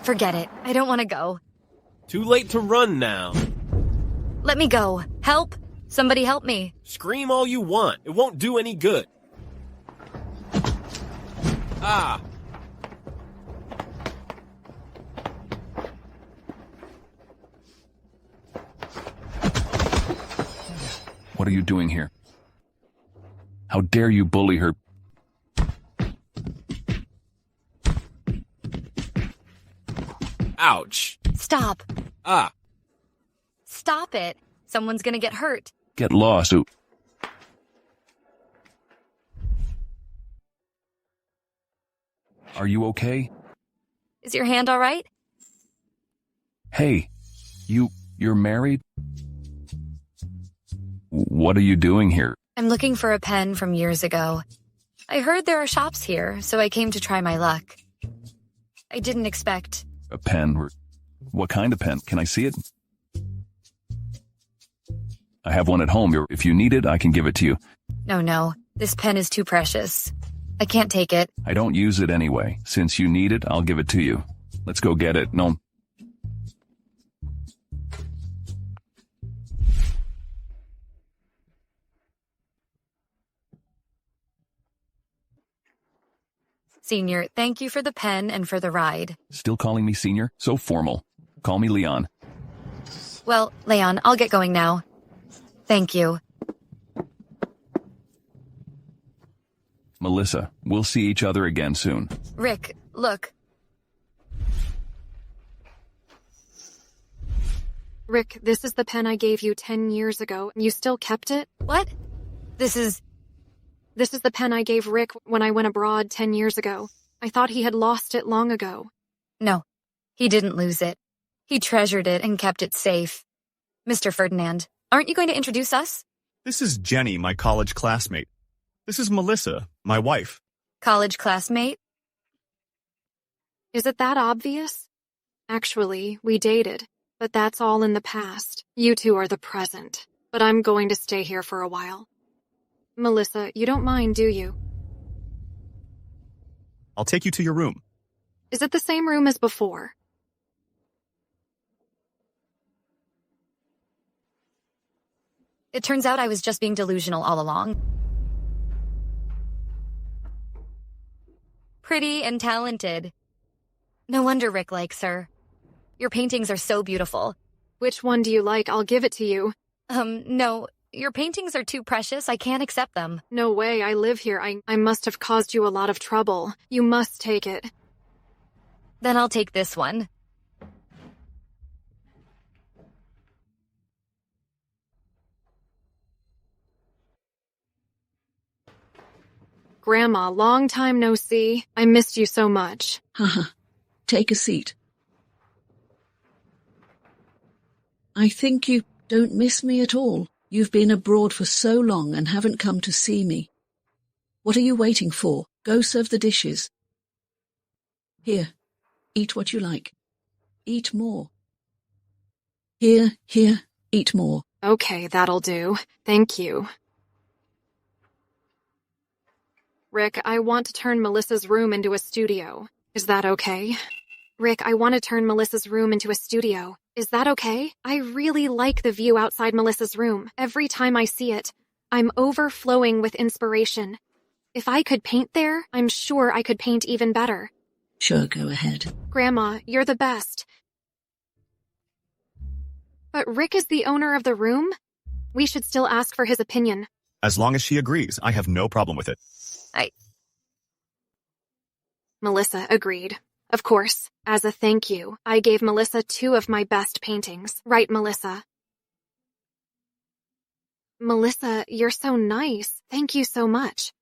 Forget it. I don't want to go. Too late to run now. Let me go. Help! Somebody help me. Scream all you want. It won't do any good. Ah! What are you doing here? How dare you bully her? Ouch. Stop. Ah. Stop it. Someone's gonna get hurt. Get lost. Ooh. Are you okay? Is your hand all right? Hey, you're married? What are you doing here? I'm looking for a pen from years ago. I heard there are shops here, so I came to try my luck. I didn't expect... A pen? What kind of pen? Can I see it? I have one at home. If you need it, I can give it to you. No. This pen is too precious. I can't take it. I don't use it anyway. Since you need it, I'll give it to you. Let's go get it. No. Senior, thank you for the pen and for the ride. Still calling me senior? So formal. Call me Leon. Well, Leon, I'll get going now. Thank you. Melissa, we'll see each other again soon. Rick, look. Rick, this is the pen I gave you 10 years ago. You still kept it? What? This is the pen I gave Rick when I went abroad 10 years ago. I thought he had lost it long ago. No, he didn't lose it. He treasured it and kept it safe. Mr. Ferdinand, aren't you going to introduce us? This is Jenny, my college classmate. This is Melissa, my wife. College classmate? Is it that obvious? Actually, we dated, but that's all in the past. You two are the present, but I'm going to stay here for a while. Melissa, you don't mind, do you? I'll take you to your room. Is it the same room as before? It turns out I was just being delusional all along. Pretty and talented. No wonder Rick likes her. Your paintings are so beautiful. Which one do you like? I'll give it to you. No. Your paintings are too precious. I can't accept them. No way. I live here. I must have caused you a lot of trouble. You must take it. Then I'll take this one. Grandma, long time no see. I missed you so much. Haha. Take a seat. I think you don't miss me at all. You've been abroad for so long and haven't come to see me. What are you waiting for? Go serve the dishes. Here, eat what you like. Eat more. Here, eat more. Okay, that'll do. Thank you. Rick, I want to turn Melissa's room into a studio. Is that okay? Rick, I want to turn Melissa's room into a studio. Is that okay? I really like the view outside Melissa's room. Every time I see it, I'm overflowing with inspiration. If I could paint there, I'm sure I could paint even better. Sure, go ahead. Grandma, you're the best. But Rick is the owner of the room? We should still ask for his opinion. As long as she agrees, I have no problem with it. Melissa agreed. Of course, as a thank you, I gave Melissa 2 of my best paintings. Right, Melissa? Melissa, you're so nice. Thank you so much.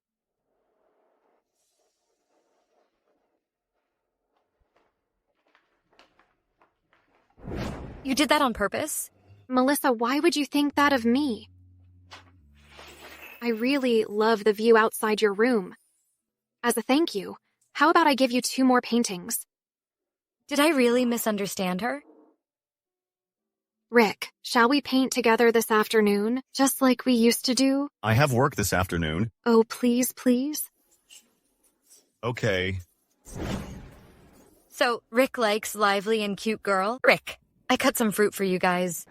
You did that on purpose? Melissa, why would you think that of me? I really love the view outside your room. As a thank you, how about I give you 2 more paintings? Did I really misunderstand her? Rick, shall we paint together this afternoon, just like we used to do? I have work this afternoon. Oh, please, please? Okay. So, Rick likes lively and cute girl? Rick, I cut some fruit for you guys.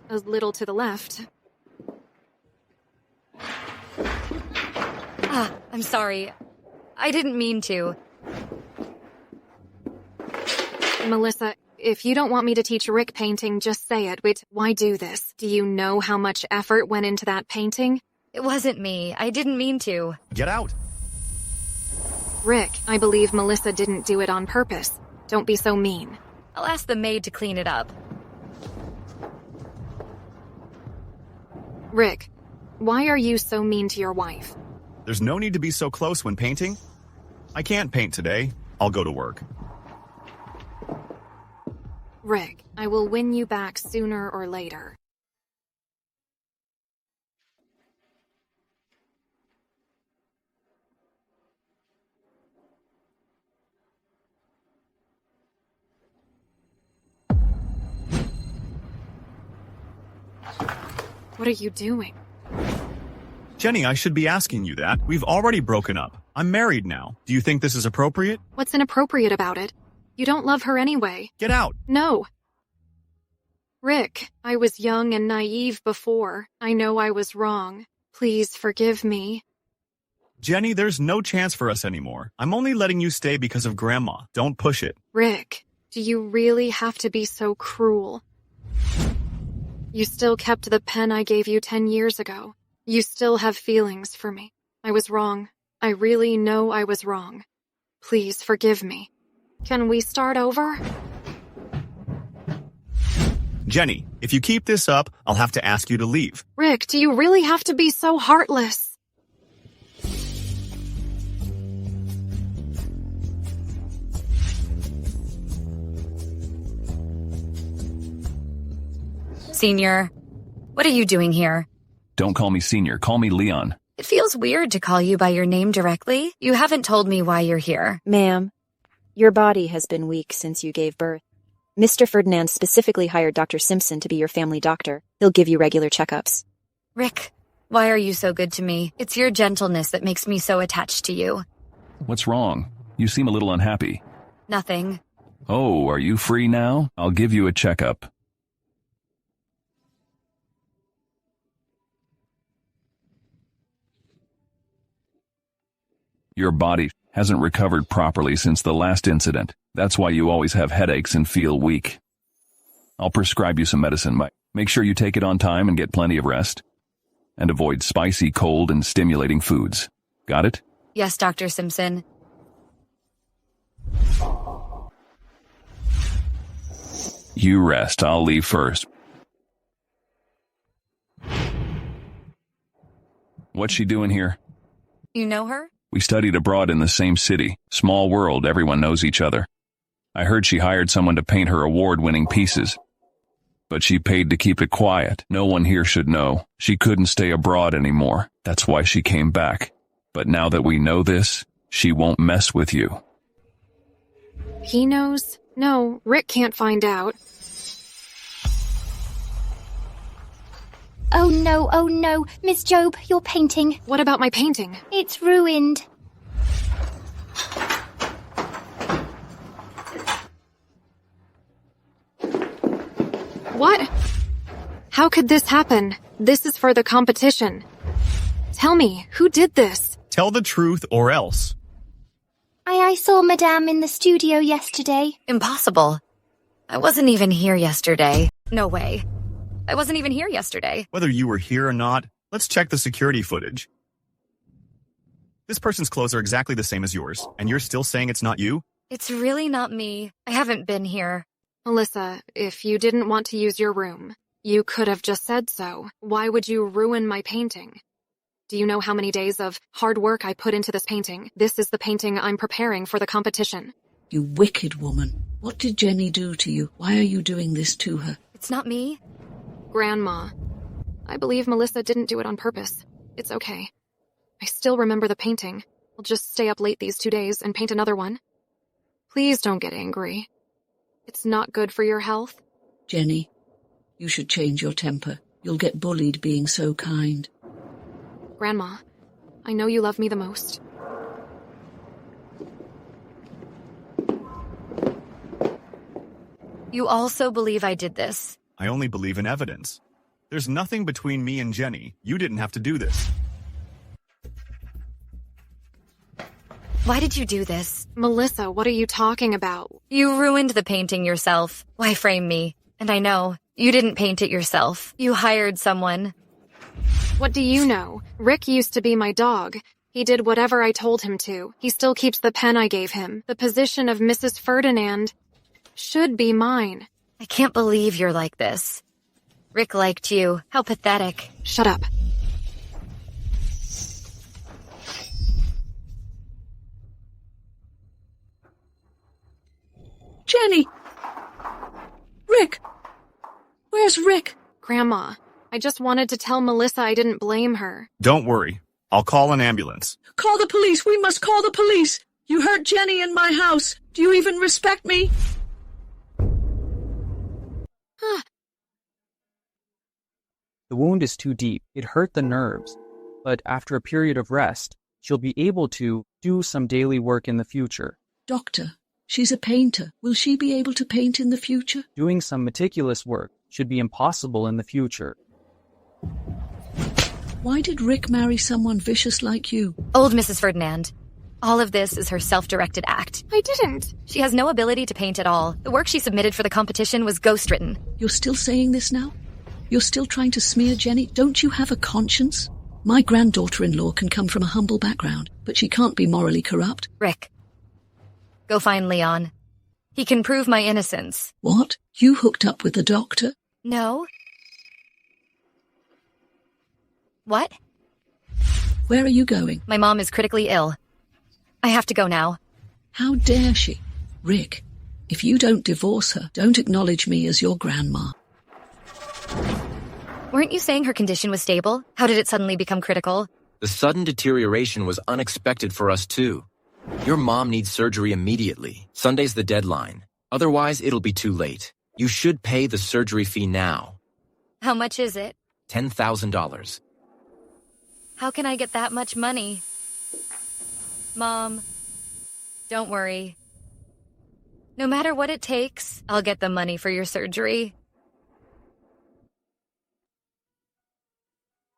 A little to the left. I'm sorry. I didn't mean to. Melissa, if you don't want me to teach Rick painting, just say it. Wait, why do this? Do you know how much effort went into that painting? It wasn't me. I didn't mean to. Get out! Rick, I believe Melissa didn't do it on purpose. Don't be so mean. I'll ask the maid to clean it up. Rick, why are you so mean to your wife? There's no need to be so close when painting. I can't paint today. I'll go to work. Rick, I will win you back sooner or later. What are you doing? Jenny, I should be asking you that. We've already broken up. I'm married now. Do you think this is appropriate? What's inappropriate about it? You don't love her anyway. Get out. No. Rick, I was young and naive before. I know I was wrong. Please forgive me. Jenny, there's no chance for us anymore. I'm only letting you stay because of Grandma. Don't push it. Rick, do you really have to be so cruel? You still kept the pen I gave you 10 years ago. You still have feelings for me. I was wrong. I really know I was wrong. Please forgive me. Can we start over? Jenny, if you keep this up, I'll have to ask you to leave. Rick, do you really have to be so heartless? Senior, what are you doing here? Don't call me Senior. Call me Leon. It feels weird to call you by your name directly. You haven't told me why you're here. Ma'am, your body has been weak since you gave birth. Mr. Ferdinand specifically hired Dr. Simpson to be your family doctor. He'll give you regular checkups. Rick, why are you so good to me? It's your gentleness that makes me so attached to you. What's wrong? You seem a little unhappy. Nothing. Oh, are you free now? I'll give you a checkup. Your body hasn't recovered properly since the last incident. That's why you always have headaches and feel weak. I'll prescribe you some medicine, but make sure you take it on time and get plenty of rest. And avoid spicy, cold, and stimulating foods. Got it? Yes, Dr. Simpson. You rest. I'll leave first. What's she doing here? You know her? We studied abroad in the same city. Small world, everyone knows each other. I heard she hired someone to paint her award-winning pieces. But she paid to keep it quiet. No one here should know. She couldn't stay abroad anymore. That's why she came back. But now that we know this, she won't mess with you. He knows? No, Rick can't find out. Oh no, Miss Job, your painting. What about my painting? It's ruined. What? How could this happen? This is for the competition. Tell me, who did this? Tell the truth or else. I saw Madame in the studio yesterday. Impossible. I wasn't even here yesterday. No way. I wasn't even here yesterday. Whether you were here or not, let's check the security footage. This person's clothes are exactly the same as yours, and you're still saying it's not you? It's really not me. I haven't been here. Melissa, if you didn't want to use your room, you could have just said so. Why would you ruin my painting? Do you know how many days of hard work I put into this painting? This is the painting I'm preparing for the competition. You wicked woman. What did Jenny do to you? Why are you doing this to her? It's not me. Grandma, I believe Melissa didn't do it on purpose. It's okay. I still remember the painting. I'll just stay up late these 2 days and paint another one. Please don't get angry. It's not good for your health. Jenny, you should change your temper. You'll get bullied being so kind. Grandma, I know you love me the most. You also believe I did this? I only believe in evidence. There's nothing between me and Jenny. You didn't have to do this. Why did you do this? Melissa, what are you talking about? You ruined the painting yourself. Why frame me? And I know, you didn't paint it yourself. You hired someone. What do you know? Rick used to be my dog. He did whatever I told him to. He still keeps the pen I gave him. The position of Mrs. Ferdinand should be mine. I can't believe you're like this. Rick liked you. How pathetic. Shut up. Jenny! Rick! Where's Rick? Grandma, I just wanted to tell Melissa I didn't blame her. Don't worry. I'll call an ambulance. Call the police! We must call the police! You hurt Jenny in my house! Do you even respect me? The wound is too deep. It hurt the nerves. But after a period of rest, she'll be able to do some daily work in the future. Doctor, she's a painter. Will she be able to paint in the future? Doing some meticulous work should be impossible in the future. Why did Rick marry someone vicious like you? Old Mrs. Ferdinand. All of this is her self-directed act. I didn't. She has no ability to paint at all. The work she submitted for the competition was ghost-written. You're still saying this now? You're still trying to smear Jenny? Don't you have a conscience? My granddaughter-in-law can come from a humble background, but she can't be morally corrupt. Rick, go find Leon. He can prove my innocence. What? You hooked up with the doctor? No. What? Where are you going? My mom is critically ill. I have to go now. How dare she? Rick, if you don't divorce her, don't acknowledge me as your grandma. Weren't you saying her condition was stable? How did it suddenly become critical? The sudden deterioration was unexpected for us too. Your mom needs surgery immediately. Sunday's the deadline. Otherwise, it'll be too late. You should pay the surgery fee now. How much is it? $10,000. How can I get that much money? Mom, don't worry. No matter what it takes, I'll get the money for your surgery.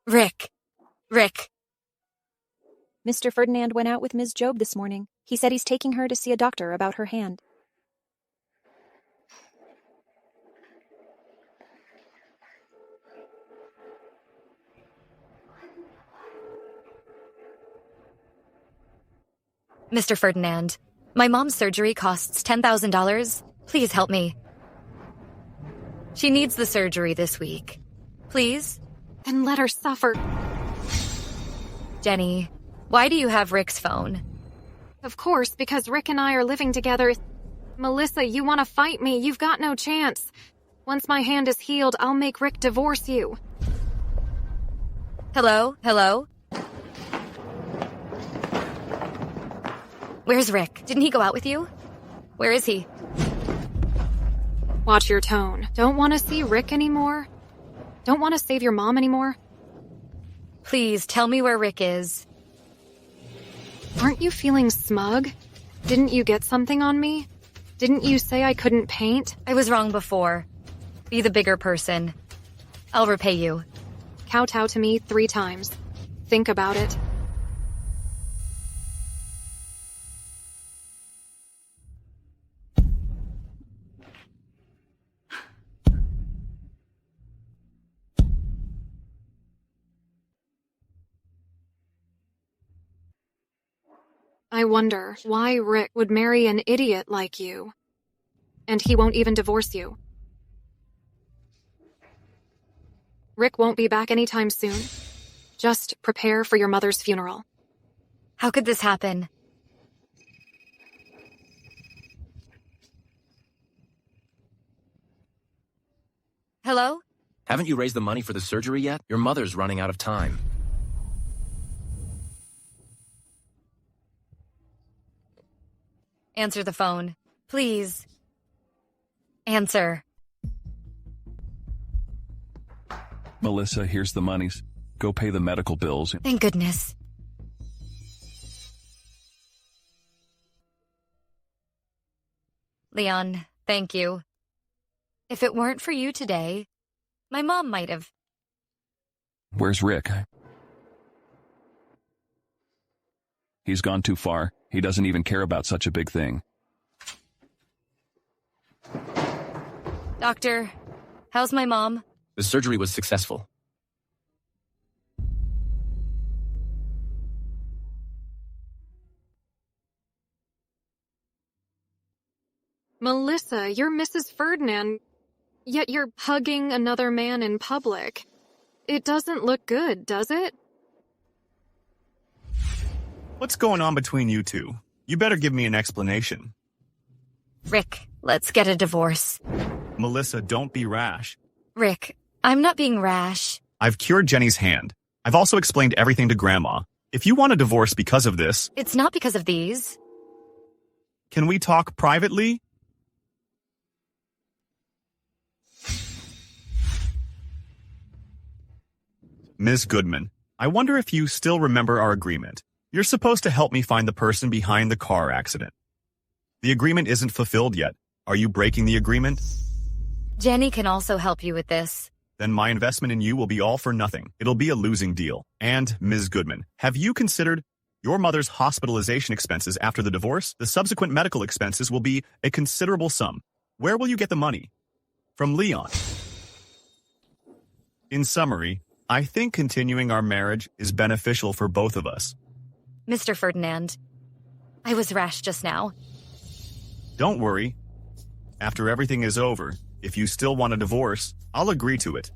Rick. Mr. Ferdinand went out with Ms. Job this morning. He said he's taking her to see a doctor about her hand. Mr. Ferdinand, my mom's surgery costs $10,000. Please help me. She needs the surgery this week. Please? Then let her suffer. Jenny, why do you have Rick's phone? Of course, because Rick and I are living together. Melissa, you want to fight me? You've got no chance. Once my hand is healed, I'll make Rick divorce you. Hello? Where's Rick? Didn't he go out with you? Where is he? Watch your tone. Don't want to see Rick anymore? Don't want to save your mom anymore? Please, tell me where Rick is. Aren't you feeling smug? Didn't you get something on me? Didn't you say I couldn't paint? I was wrong before. Be the bigger person. I'll repay you. Kowtow to me 3 times. Think about it. I wonder why Rick would marry an idiot like you. And he won't even divorce you. Rick won't be back anytime soon. Just prepare for your mother's funeral. How could this happen? Hello? Haven't you raised the money for the surgery yet? Your mother's running out of time. Answer the phone. Please. Answer. Melissa, here's the monies. Go pay the medical bills. Thank goodness. Leon, thank you. If it weren't for you today, my mom might have. Where's Rick? He's gone too far. He doesn't even care about such a big thing. Doctor, how's my mom? The surgery was successful. Melissa, you're Mrs. Ferdinand, yet you're hugging another man in public. It doesn't look good, does it? What's going on between you two? You better give me an explanation. Rick, Let's get a divorce. Melissa, don't be rash. Rick, I'm not being rash. I've cured Jenny's hand. I've also explained everything to Grandma. If you want a divorce because of this... It's not because of these. Can we talk privately? Ms. Goodman, I wonder if you still remember our agreement. You're supposed to help me find the person behind the car accident. The agreement isn't fulfilled yet. Are you breaking the agreement? Jenny can also help you with this. Then my investment in you will be all for nothing. It'll be a losing deal. And, Ms. Goodman, have you considered your mother's hospitalization expenses after the divorce? The subsequent medical expenses will be a considerable sum. Where will you get the money? From Leon. In summary, I think continuing our marriage is beneficial for both of us. Mr. Ferdinand, I was rash just now. Don't worry. After everything is over, if you still want a divorce, I'll agree to it.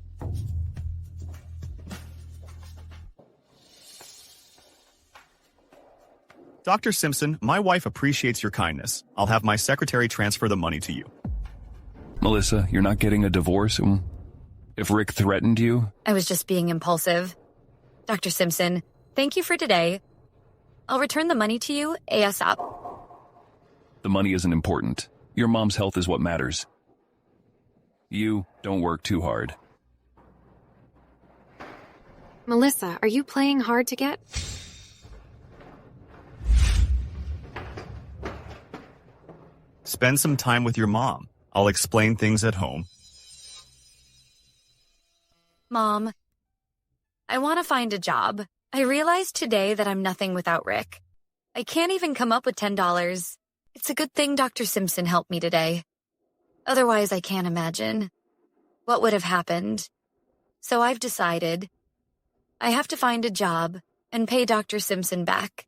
Dr. Simpson, my wife appreciates your kindness. I'll have my secretary transfer the money to you. Melissa, you're not getting a divorce? If Rick threatened you? I was just being impulsive. Dr. Simpson, thank you for today. I'll return the money to you ASAP. The money isn't important. Your mom's health is what matters. You don't work too hard. Melissa, are you playing hard to get? Spend some time with your mom. I'll explain things at home. Mom, I want to find a job. I realized today that I'm nothing without Rick. I can't even come up with $10. It's a good thing Dr. Simpson helped me today. Otherwise, I can't imagine what would have happened. So I've decided I have to find a job and pay Dr. Simpson back.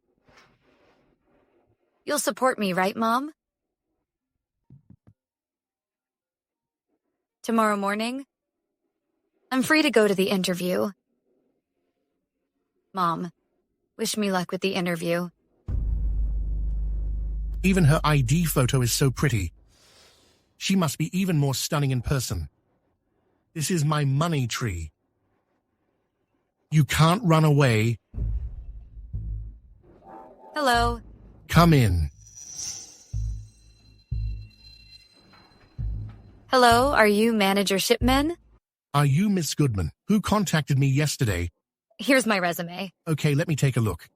You'll support me, right, Mom? Tomorrow morning, I'm free to go to the interview. Mom, wish me luck with the interview. Even her ID photo is so pretty. She must be even more stunning in person. This is my money tree. You can't run away. Hello. Come in. Hello, are you Manager Shipman? Are you Miss Goodman, who contacted me yesterday? Here's my resume. Okay, let me take a look.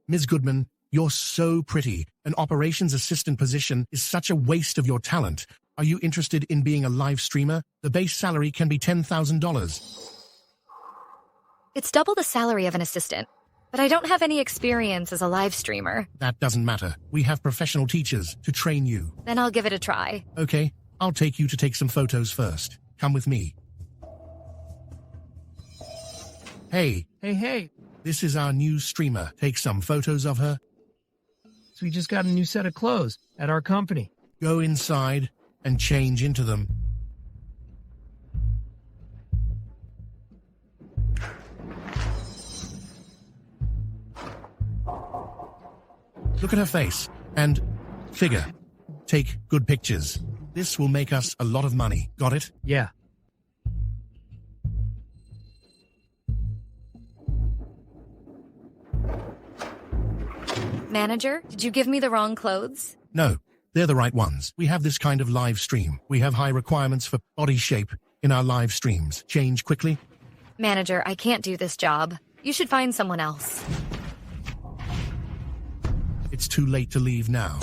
Ms. Goodman, you're so pretty. An operations assistant position is such a waste of your talent. Are you interested in being a live streamer? The base salary can be $10,000. It's double the salary of an assistant, but I don't have any experience as a live streamer. That doesn't matter. We have professional teachers to train you. Then I'll give it a try. Okay, I'll take you to take some photos first. Come with me. Hey. Hey. This is our new streamer. Take some photos of her. So we just got a new set of clothes at our company. Go inside and change into them. Look at her face and figure. Take good pictures. This will make us a lot of money. Got it? Yeah. Manager, did you give me the wrong clothes? No, they're the right ones. We have this kind of live stream. We have high requirements for body shape in our live streams. Change quickly. Manager, I can't do this job. You should find someone else. It's too late to leave now.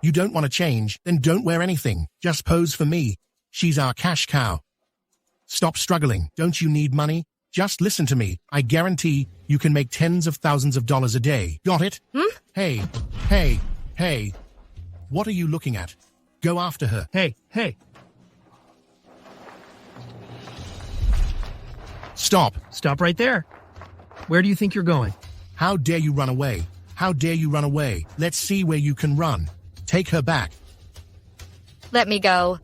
You don't want to change, then don't wear anything. Just pose for me. She's our cash cow. Stop struggling. Don't you need money? Just listen to me. I guarantee you can make tens of thousands of dollars a day. Got it? Hey. What are you looking at? Go after her. Hey. Stop. Stop right there. Where do you think you're going? How dare you run away? How dare you run away? Let's see where you can run. Take her back. Let me go.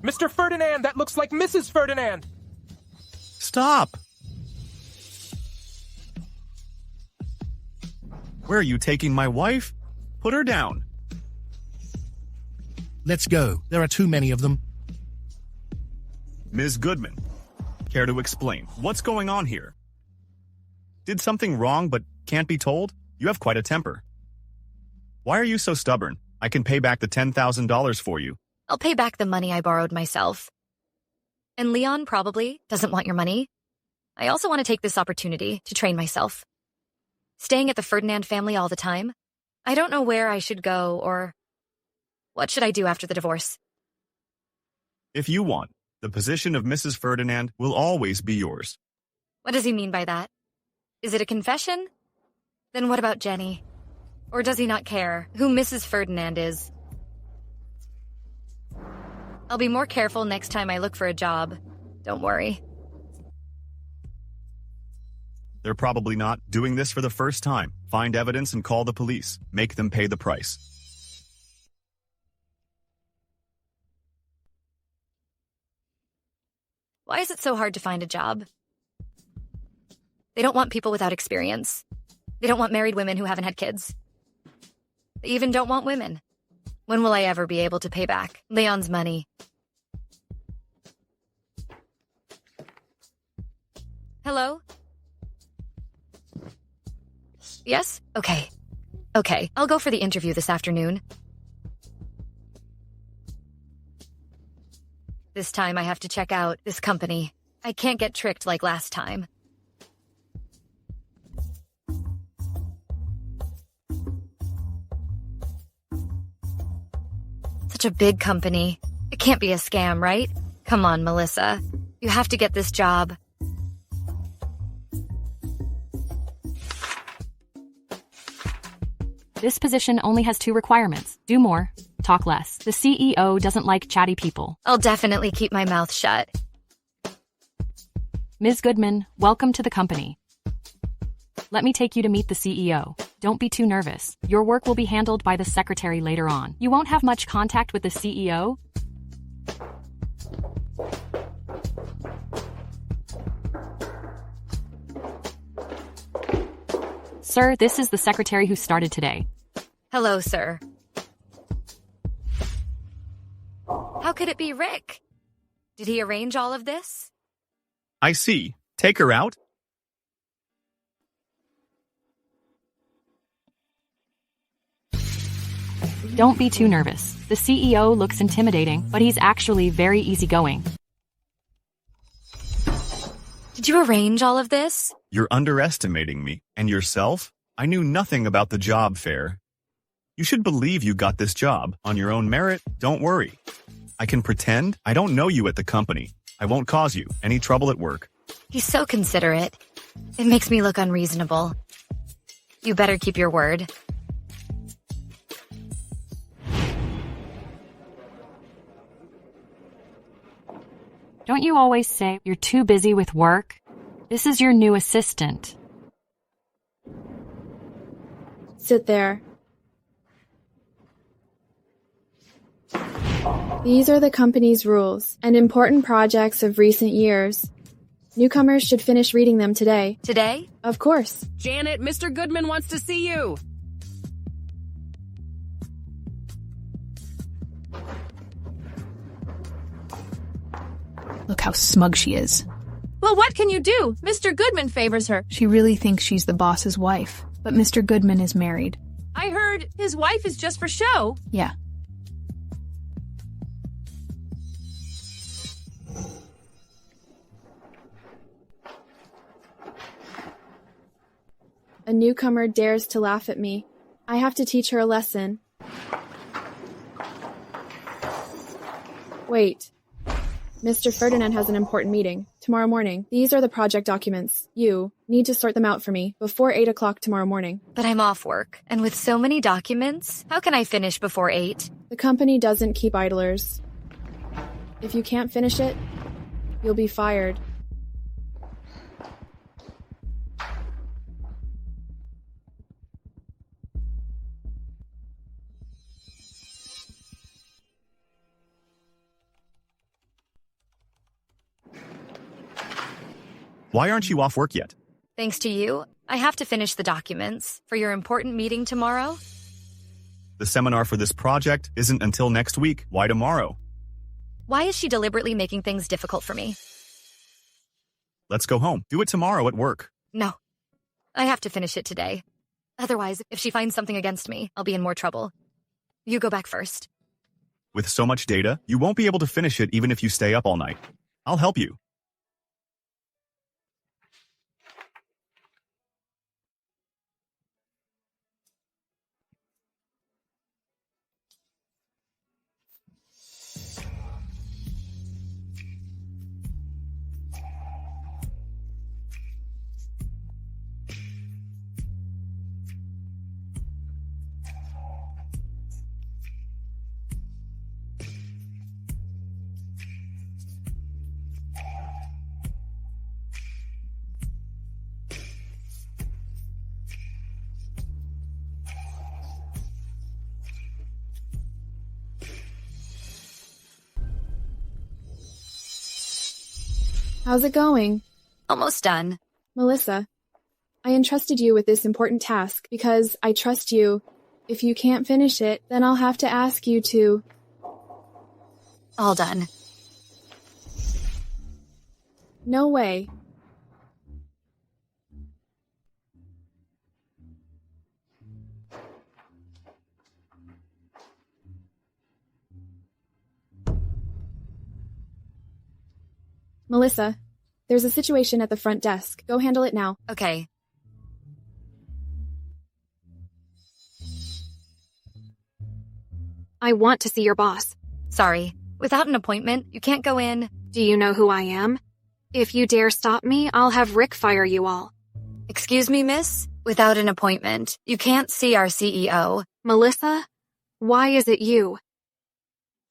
Mr. Ferdinand, that looks like Mrs. Ferdinand. Stop. Where are you taking my wife? Put her down. Let's go. There are too many of them. Ms. Goodman, care to explain? What's going on here? Did something wrong but can't be told? You have quite a temper. Why are you so stubborn? I can pay back the $10,000 for you. I'll pay back the money I borrowed myself. And Leon probably doesn't want your money. I also want to take this opportunity to train myself. Staying at the Ferdinand family all the time, I don't know where I should go or what should I do after the divorce. If you want, the position of Mrs. Ferdinand will always be yours. What does he mean by that? Is it a confession? Then what about Jenny? Or does he not care who Mrs. Ferdinand is? I'll be more careful next time I look for a job. Don't worry. They're probably not doing this for the first time. Find evidence and call the police. Make them pay the price. Why is it so hard to find a job? They don't want people without experience. They don't want married women who haven't had kids. They even don't want women. When will I ever be able to pay back Leon's money? Hello? Yes? Okay. Okay, I'll go for the interview this afternoon. This time I have to check out this company. I can't get tricked like last time. Such a big company. It can't be a scam, right? Come on, Melissa. You have to get this job. This position only has 2 requirements. Do more, talk less. The CEO doesn't like chatty people. I'll definitely keep my mouth shut. Ms. Goodman, welcome to the company. Let me take you to meet the CEO. Don't be too nervous. Your work will be handled by the secretary later on. You won't have much contact with the CEO. Sir, this is the secretary who started today. Hello, sir. How could it be Rick? Did he arrange all of this? I see. Take her out? Don't be too nervous. The CEO looks intimidating, but he's actually very easygoing. Did you arrange all of this? You're underestimating me. And yourself? I knew nothing about the job fair. You should believe you got this job on your own merit. Don't worry. I can pretend I don't know you at the company. I won't cause you any trouble at work. He's so considerate. It makes me look unreasonable. You better keep your word. Don't you always say you're too busy with work? This is your new assistant. Sit there. These are the company's rules and important projects of recent years. Newcomers should finish reading them today. Today? Of course. Janet, Mr. Goodman wants to see you. Look how smug she is. Well, what can you do? Mr. Goodman favors her. She really thinks she's the boss's wife, but Mr. Goodman is married. I heard his wife is just for show. Yeah. A newcomer dares to laugh at me. I have to teach her a lesson. Wait. Mr. Ferdinand has an important meeting tomorrow morning. These are the project documents. You need to sort them out for me before 8 o'clock tomorrow morning. But I'm off work, and with so many documents, how can I finish before 8? The company doesn't keep idlers. If you can't finish it, you'll be fired. Why aren't you off work yet? Thanks to you, I have to finish the documents for your important meeting tomorrow. The seminar for this project isn't until next week. Why tomorrow? Why is she deliberately making things difficult for me? Let's go home. Do it tomorrow at work. No. I have to finish it today. Otherwise, if she finds something against me, I'll be in more trouble. You go back first. With so much data, you won't be able to finish it even if you stay up all night. I'll help you. How's it going? Almost done. Melissa, I entrusted you with this important task because I trust you. If you can't finish it, then I'll have to ask you to... All done. No way. Melissa, there's a situation at the front desk. Go handle it now. Okay. I want to see your boss. Sorry. Without an appointment, you can't go in. Do you know who I am? If you dare stop me, I'll have Rick fire you all. Excuse me, miss? Without an appointment, you can't see our CEO. Melissa, why is it you?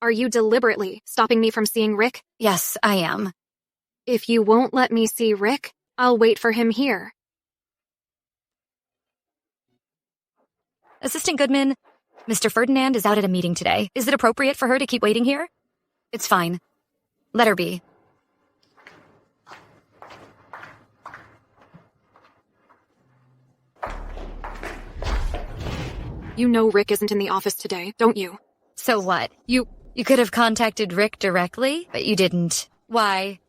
Are you deliberately stopping me from seeing Rick? Yes, I am. If you won't let me see Rick, I'll wait for him here. Assistant Goodman, Mr. Ferdinand is out at a meeting today. Is it appropriate for her to keep waiting here? It's fine. Let her be. You know Rick isn't in the office today, don't you? So what? You could have contacted Rick directly, but you didn't. Why?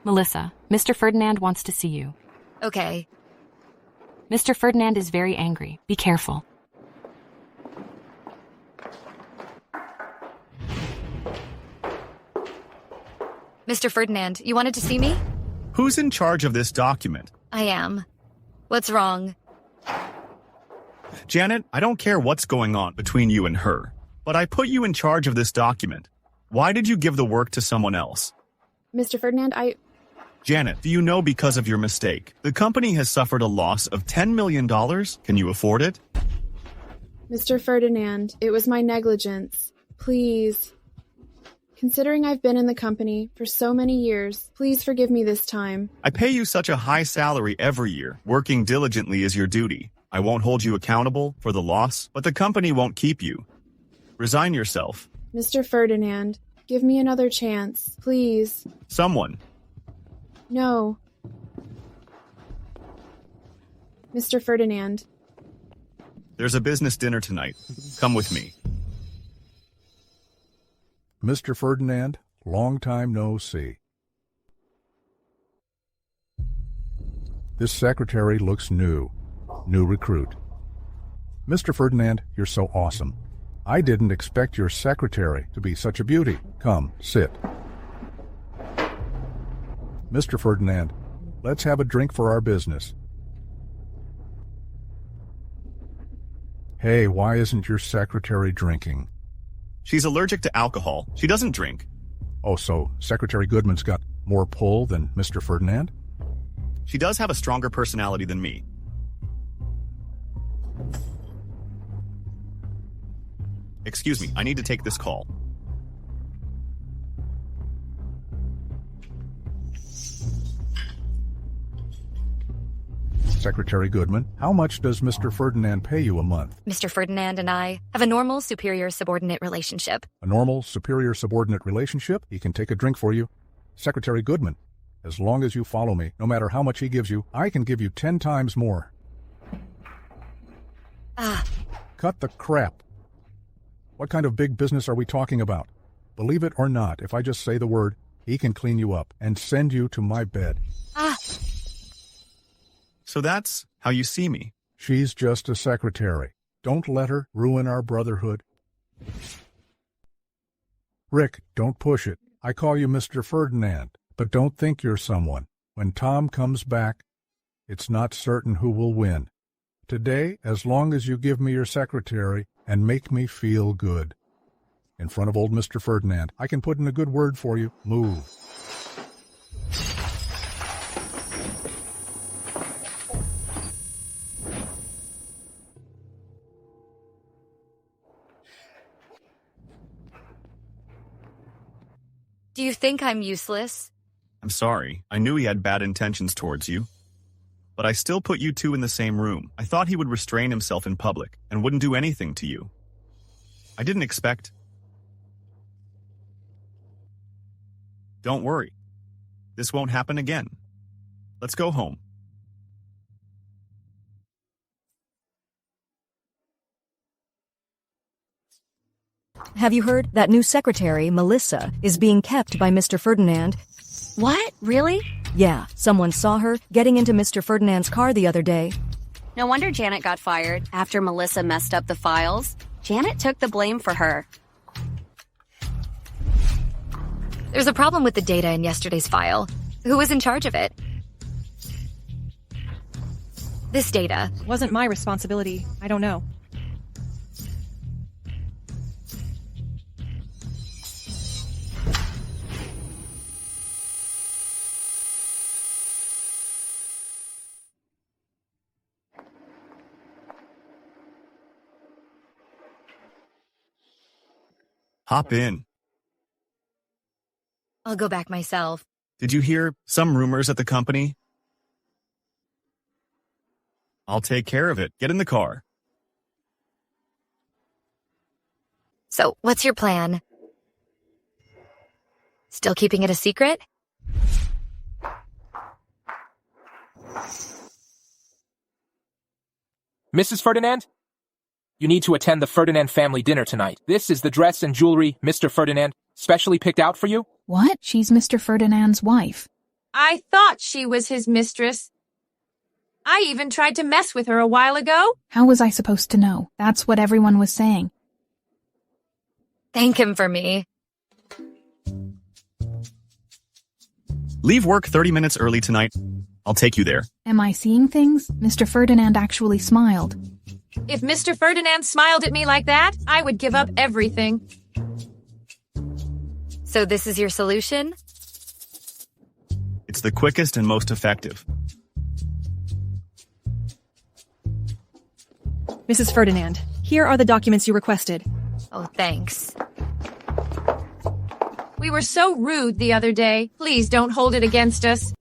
Melissa, Mr. Ferdinand wants to see you. Okay. Mr. Ferdinand is very angry. Be careful. Mr. Ferdinand, you wanted to see me? Who's in charge of this document? I am. What's wrong? Janet, I don't care what's going on between you and her, but I put you in charge of this document. Why did you give the work to someone else? Mr. Ferdinand, Janet, do you know because of your mistake, the company has suffered a loss of $10 million? Can you afford it? Mr. Ferdinand, it was my negligence. Please. Considering I've been in the company for so many years, please forgive me this time. I pay you such a high salary every year. Working diligently is your duty. I won't hold you accountable for the loss, but the company won't keep you. Resign yourself. Mr. Ferdinand, give me another chance, please. Someone. No. Mr. Ferdinand. There's a business dinner tonight. Come with me. Mr. Ferdinand, long time no see. This secretary looks new. New recruit. Mr. Ferdinand, you're so awesome. I didn't expect your secretary to be such a beauty. Come, sit. Mr. Ferdinand, let's have a drink for our business. Hey, why isn't your secretary drinking? She's allergic to alcohol. She doesn't drink. Oh, so Secretary Goodman's got more pull than Mr. Ferdinand? She does have a stronger personality than me. Excuse me, I need to take this call. Secretary Goodman, how much does Mr. Ferdinand pay you a month? Mr. Ferdinand and I have a normal superior-subordinate relationship. A normal superior-subordinate relationship? He can take a drink for you. Secretary Goodman, As long as you follow me, no matter how much he gives you, I can give you 10 times more. Cut the crap. What kind of big business are we talking about? Believe it or not, if I just say the word, he can clean you up and send you to my bed. So that's how you see me. She's just a secretary. Don't let her ruin our brotherhood. Rick, don't push it. I call you Mr. Ferdinand, but don't think you're someone. When Tom comes back, it's not certain who will win. Today, as long as you give me your secretary and make me feel good. In front of old Mr. Ferdinand, I can put in a good word for you. Move. Do you think I'm useless? I'm sorry. I knew he had bad intentions towards you. But I still put you two in the same room. I thought he would restrain himself in public and wouldn't do anything to you. I didn't expect. Don't worry. This won't happen again. Let's go home. Have you heard? That new secretary, Melissa, is being kept by Mr. Ferdinand. What? Really? Yeah, someone saw her getting into Mr. Ferdinand's car the other day. No wonder Janet got fired after Melissa messed up the files. Janet took the blame for her. There's a problem with the data in yesterday's file. Who was in charge of it? This data. Wasn't my responsibility. I don't know. Hop in. I'll go back myself. Did you hear some rumors at the company? I'll take care of it. Get in the car. So, what's your plan? Still keeping it a secret? Mrs. Ferdinand? You need to attend the Ferdinand family dinner tonight. This is the dress and jewelry Mr. Ferdinand specially picked out for you. What? She's Mr. Ferdinand's wife. I thought she was his mistress. I even tried to mess with her a while ago. How was I supposed to know? That's what everyone was saying. Thank him for me. Leave work 30 minutes early tonight. I'll take you there. Am I seeing things? Mr. Ferdinand actually smiled. If Mr. Ferdinand smiled at me like that, I would give up everything. So this is your solution? It's the quickest and most effective. Mrs. Ferdinand, here are the documents you requested. Oh, thanks. We were so rude the other day. Please don't hold it against us.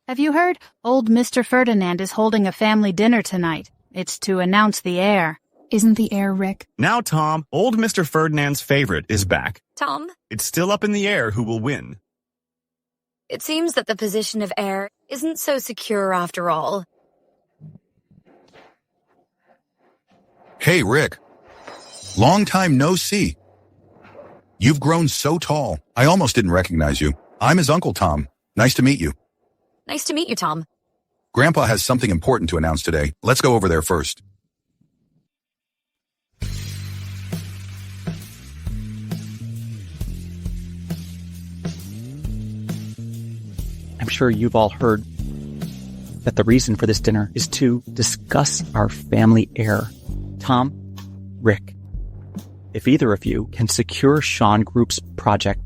Have you heard? Old Mr. Ferdinand is holding a family dinner tonight. It's to announce the heir. Isn't the heir Rick? Now, Tom, old Mr. Ferdinand's favorite is back. Tom? It's still up in the air who will win. It seems that the position of heir isn't so secure after all. Hey, Rick. Long time no see. You've grown so tall, I almost didn't recognize you. I'm his Uncle Tom. Nice to meet you. Nice to meet you, Tom. Grandpa has something important to announce today. Let's go over there first. I'm sure you've all heard that the reason for this dinner is to discuss our family heir, Tom, Rick. If either of you can secure Sean Group's project,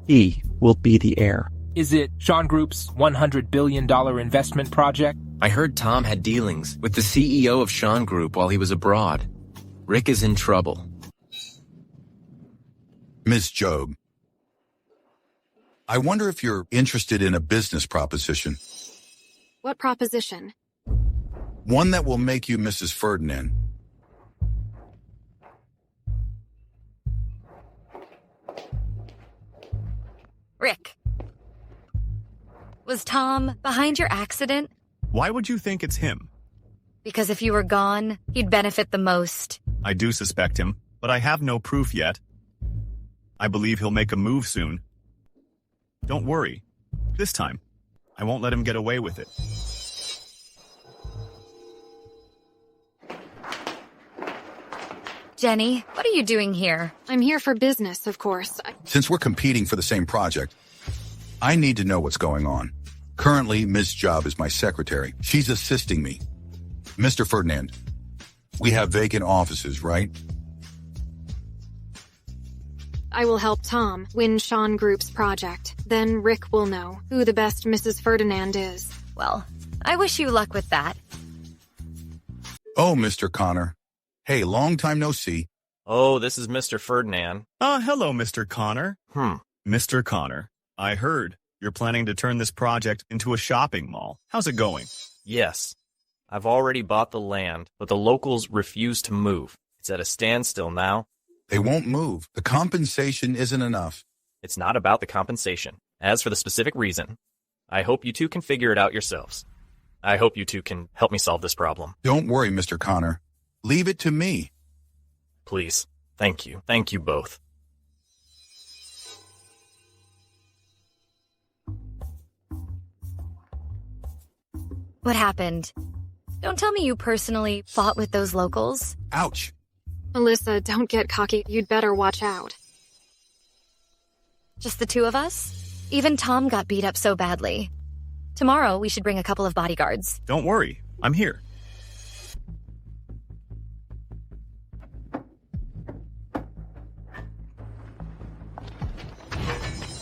he will be the heir. Is it Sean Group's $100 billion investment project? I heard Tom had dealings with the CEO of Sean Group while he was abroad. Rick is in trouble. Miss Job, I wonder if you're interested in a business proposition. What proposition? One that will make you Mrs. Ferdinand. Rick, Was Tom behind your accident? Why would you think it's him? Because if you were gone, he'd benefit the most. I do suspect him, but I have no proof yet. I believe he'll make a move soon. Don't worry. This time, I won't let him get away with it. Jenny, what are you doing here? I'm here for business, of course. Since we're competing for the same project, I need to know what's going on. Currently, Ms. Job is my secretary. She's assisting me. Mr. Ferdinand, we have vacant offices, right? I will help Tom win Sean Group's project. Then Rick will know who the best Mrs. Ferdinand is. Well, I wish you luck with that. Oh, Mr. Connor. Hey, long time no see. Oh, this is Mr. Ferdinand. Hello, Mr. Connor. Mr. Connor, I heard you're planning to turn this project into a shopping mall. How's it going? Yes. I've already bought the land, but the locals refuse to move. It's at a standstill now. They won't move. The compensation isn't enough. It's not about the compensation. As for the specific reason, I hope you two can figure it out yourselves. I hope you two can help me solve this problem. Don't worry, Mr. Connor. Leave it to me. Please. Thank you. Thank you both. What happened? Don't tell me you personally fought with those locals. Ouch. Melissa, don't get cocky. You'd better watch out. Just the two of us? Even Tom got beat up so badly. Tomorrow, we should bring a couple of bodyguards. Don't worry. I'm here.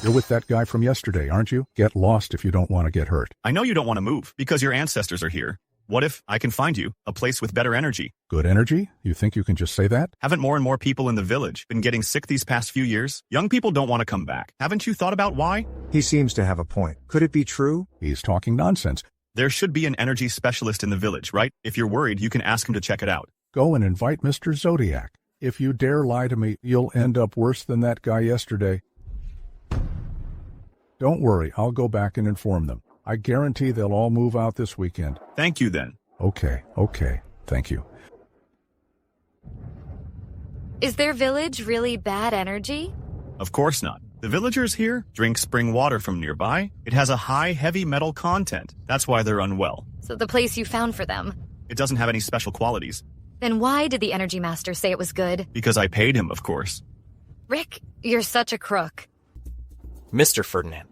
You're with that guy from yesterday, aren't you? Get lost if you don't want to get hurt. I know you don't want to move because your ancestors are here. What if I can find you a place with better energy? Good energy? You think you can just say that? Haven't more and more people in the village been getting sick these past few years? Young people don't want to come back. Haven't you thought about why? He seems to have a point. Could it be true? He's talking nonsense. There should be an energy specialist in the village, right? If you're worried, you can ask him to check it out. Go and invite Mr. Zodiac. If you dare lie to me, you'll end up worse than that guy yesterday. Don't worry, I'll go back and inform them. I guarantee they'll all move out this weekend. Thank you, then. Okay. Thank you. Is their village really bad energy? Of course not. The villagers here drink spring water from nearby. It has a high heavy metal content. That's why they're unwell. So the place you found for them? It doesn't have any special qualities. Then why did the energy master say it was good? Because I paid him, of course. Rick, you're such a crook. Mr. Ferdinand.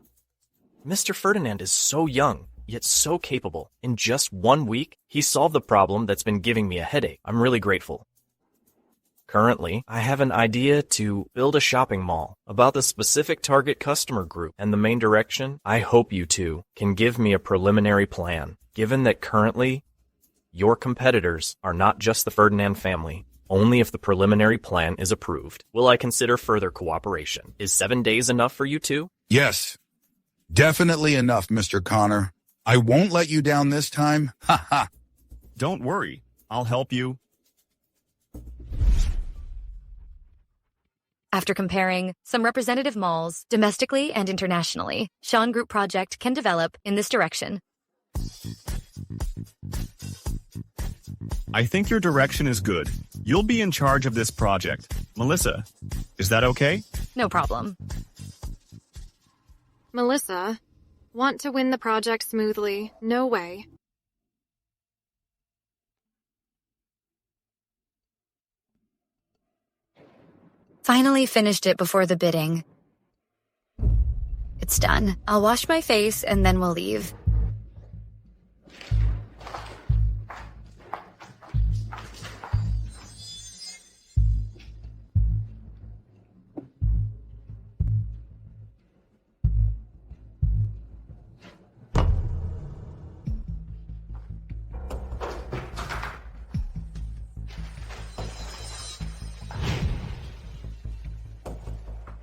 Mr. Ferdinand is so young, yet so capable. In just 1 week, he solved the problem that's been giving me a headache. I'm really grateful. Currently, I have an idea to build a shopping mall about the specific target customer group and the main direction. I hope you two can give me a preliminary plan, given that currently, your competitors are not just the Ferdinand family. Only if the preliminary plan is approved will I consider further cooperation. Is 7 days enough for you two? Yes. Definitely enough, Mr. Connor. I won't let you down this time. Ha ha. Don't worry. I'll help you. After comparing some representative malls domestically and internationally, Sean Group project can develop in this direction. I think your direction is good. You'll be in charge of this project. Melissa, is that okay? No problem. Melissa, want to win the project smoothly? No way. Finally finished it before the bidding. It's done. I'll wash my face and then we'll leave.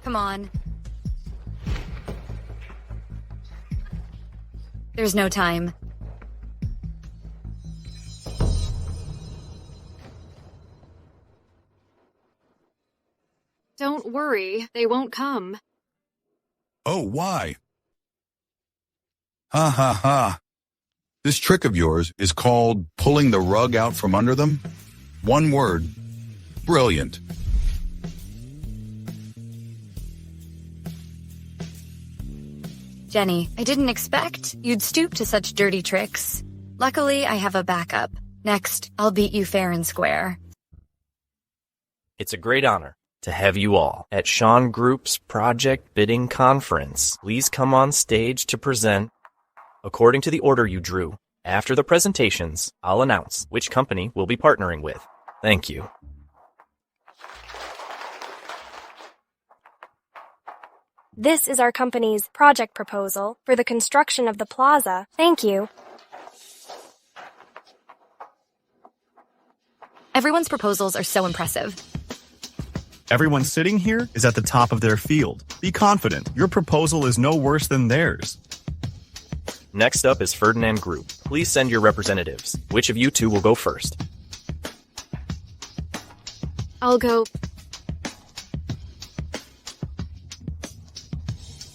Come on. There's no time. Don't worry, they won't come. Oh, why? Ha ha ha. This trick of yours is called pulling the rug out from under them? One word. Brilliant. Jenny, I didn't expect you'd stoop to such dirty tricks. Luckily, I have a backup. Next, I'll beat you fair and square. It's a great honor to have you all at Sean Group's Project Bidding Conference. Please come on stage to present. According to the order you drew, after the presentations, I'll announce which company we'll be partnering with. Thank you. This is our company's project proposal for the construction of the plaza. Thank you. Everyone's proposals are so impressive. Everyone sitting here is at the top of their field. Be confident. Your proposal is no worse than theirs. Next up is Ferdinand Group. Please send your representatives. Which of you two will go first? I'll go.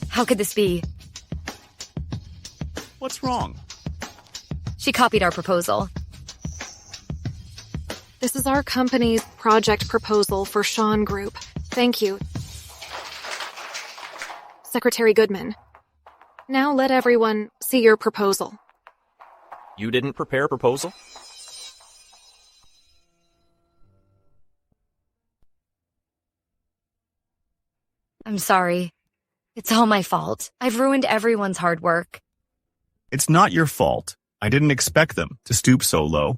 How could this be? What's wrong? She copied our proposal. This is our company's project proposal for Sean Group. Thank you. Secretary Goodman. Now let everyone see your proposal. You didn't prepare a proposal? I'm sorry. It's all my fault. I've ruined everyone's hard work. It's not your fault. I didn't expect them to stoop so low.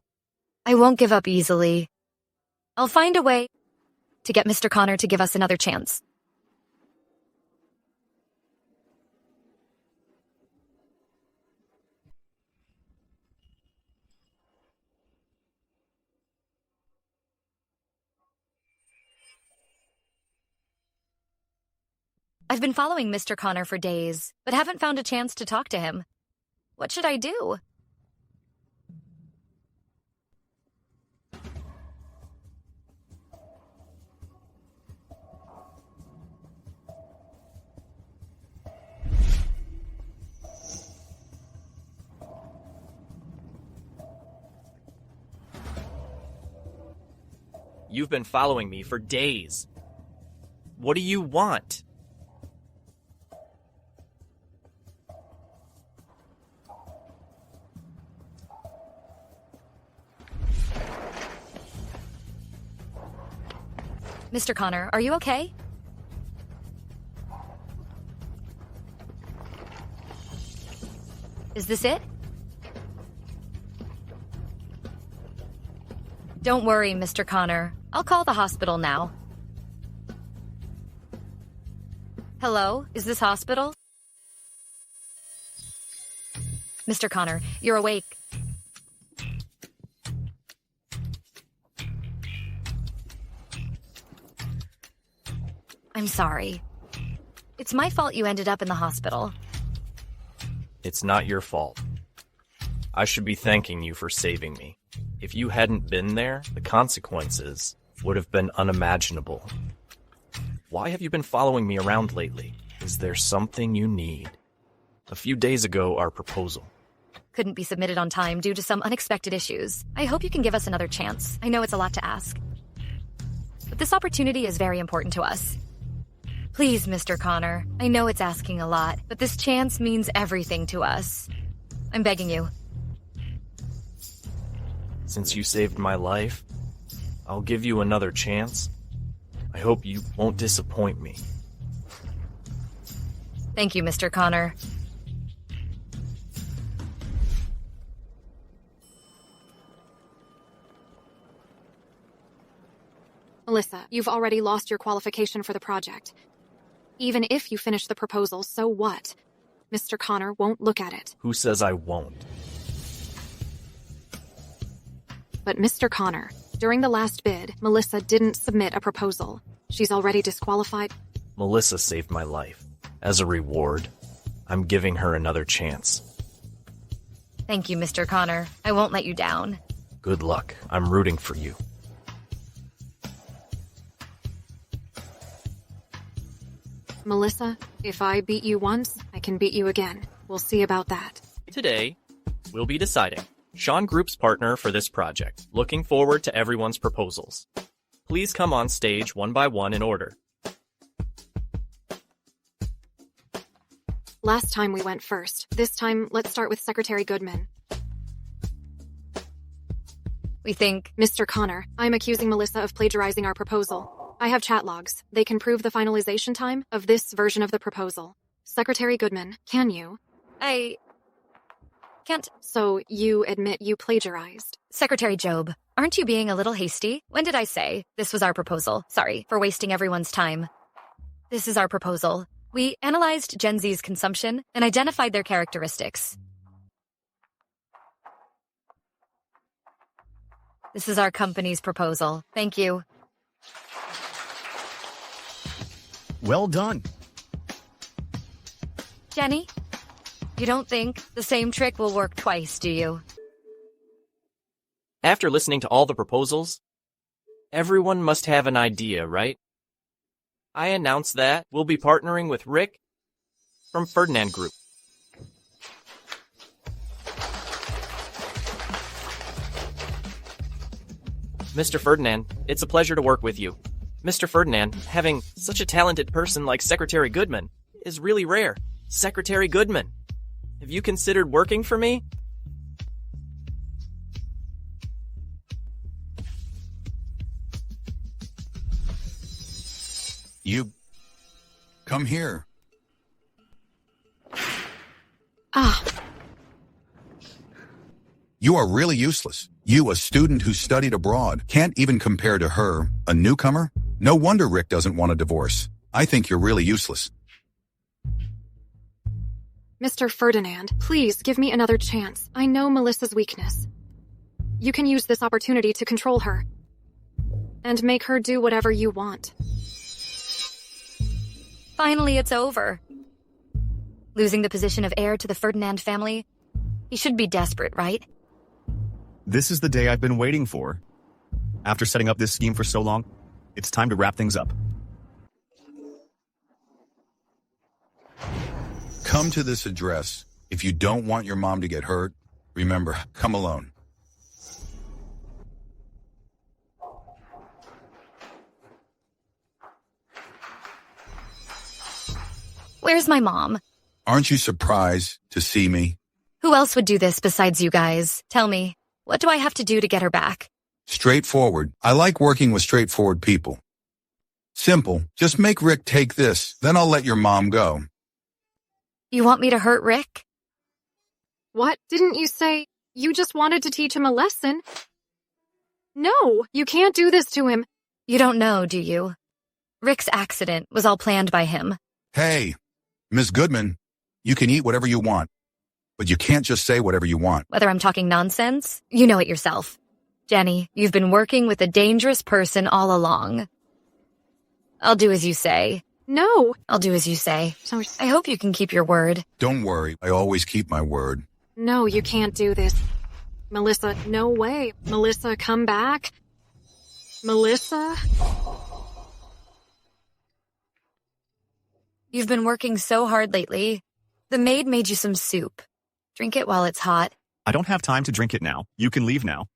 I won't give up easily. I'll find a way to get Mr. Connor to give us another chance. I've been following Mr. Connor for days, but haven't found a chance to talk to him. What should I do? You've been following me for days. What do you want? Mr. Connor, are you okay? Is this it? Don't worry, Mr. Connor. I'll call the hospital now. Hello, is this hospital? Mr. Connor, you're awake. I'm sorry. It's my fault you ended up in the hospital. It's not your fault. I should be thanking you for saving me. If you hadn't been there, the consequences would have been unimaginable. Why have you been following me around lately? Is there something you need? A few days ago, our proposal Couldn't be submitted on time due to some unexpected issues. I hope you can give us another chance. I know it's a lot to ask. But this opportunity is very important to us. Please, Mr. Connor, I know it's asking a lot, but this chance means everything to us. I'm begging you. Since you saved my life, I'll give you another chance. I hope you won't disappoint me. Thank you, Mr. Connor. Melissa, you've already lost your qualification for the project. Even if you finish the proposal, so what? Mr. Connor won't look at it. Who says I won't? But Mr. Connor, during the last bid, Melissa didn't submit a proposal. She's already disqualified. Melissa saved my life. As a reward, I'm giving her another chance. Thank you, Mr. Connor. I won't let you down. Good luck. I'm rooting for you. Melissa, if I beat you once, I can beat you again. We'll see about that. Today, we'll be deciding Sean Group's partner for this project. Looking forward to everyone's proposals. Please come on stage one by one in order. Last time we went first. This time, let's start with Secretary Goodman. We think... Mr. Connor, I'm accusing Melissa of plagiarizing our proposal. I have chat logs. They can prove the finalization time of this version of the proposal. Secretary Goodman, can you? I... can't... So, you admit you plagiarized? Secretary Job, aren't you being a little hasty? When did I say this was our proposal? Sorry for wasting everyone's time. This is our proposal. We analyzed Gen Z's consumption and identified their characteristics. This is our company's proposal. Thank you. Well done. Jenny, you don't think the same trick will work twice, do you? After listening to all the proposals, everyone must have an idea, right? I announce that we'll be partnering with Rick from Ferdinand Group. Mr. Ferdinand, it's a pleasure to work with you. Mr. Ferdinand, having such a talented person like Secretary Goodman is really rare. Secretary Goodman, have you considered working for me? You... come here. Ah. You are really useless. You, a student who studied abroad, can't even compare to her, a newcomer? No wonder Rick doesn't want a divorce. I think you're really useless. Mr. Ferdinand, please give me another chance. I know Melissa's weakness. You can use this opportunity to control her. And make her do whatever you want. Finally, it's over. Losing the position of heir to the Ferdinand family? He should be desperate, right? This is the day I've been waiting for. After setting up this scheme for so long, it's time to wrap things up. Come to this address. If you don't want your mom to get hurt, remember, come alone. Where's my mom? Aren't you surprised to see me? Who else would do this besides you guys? Tell me, what do I have to do to get her back? Straightforward. I like working with straightforward people. Simple. Just make Rick take this, then I'll let your mom go. You want me to hurt Rick? What? Didn't you say you just wanted to teach him a lesson? No, you can't do this to him. You don't know, do you? Rick's accident was all planned by him. Hey, Ms. Goodman, you can eat whatever you want, but you can't just say whatever you want. Whether I'm talking nonsense, you know it yourself. Jenny, you've been working with a dangerous person all along. I'll do as you say. No. I'll do as you say. Sorry. I hope you can keep your word. Don't worry, I always keep my word. No, you can't do this. Melissa, no way. Melissa, come back. Melissa? You've been working so hard lately. The maid made you some soup. Drink it while it's hot. I don't have time to drink it now. You can leave now.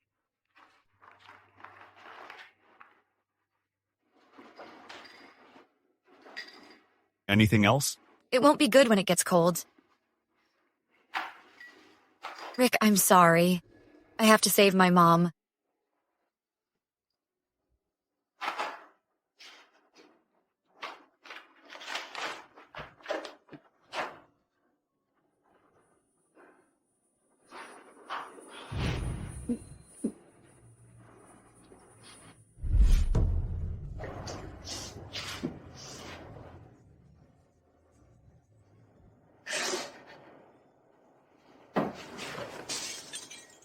Anything else? It won't be good when it gets cold. Rick, I'm sorry. I have to save my mom.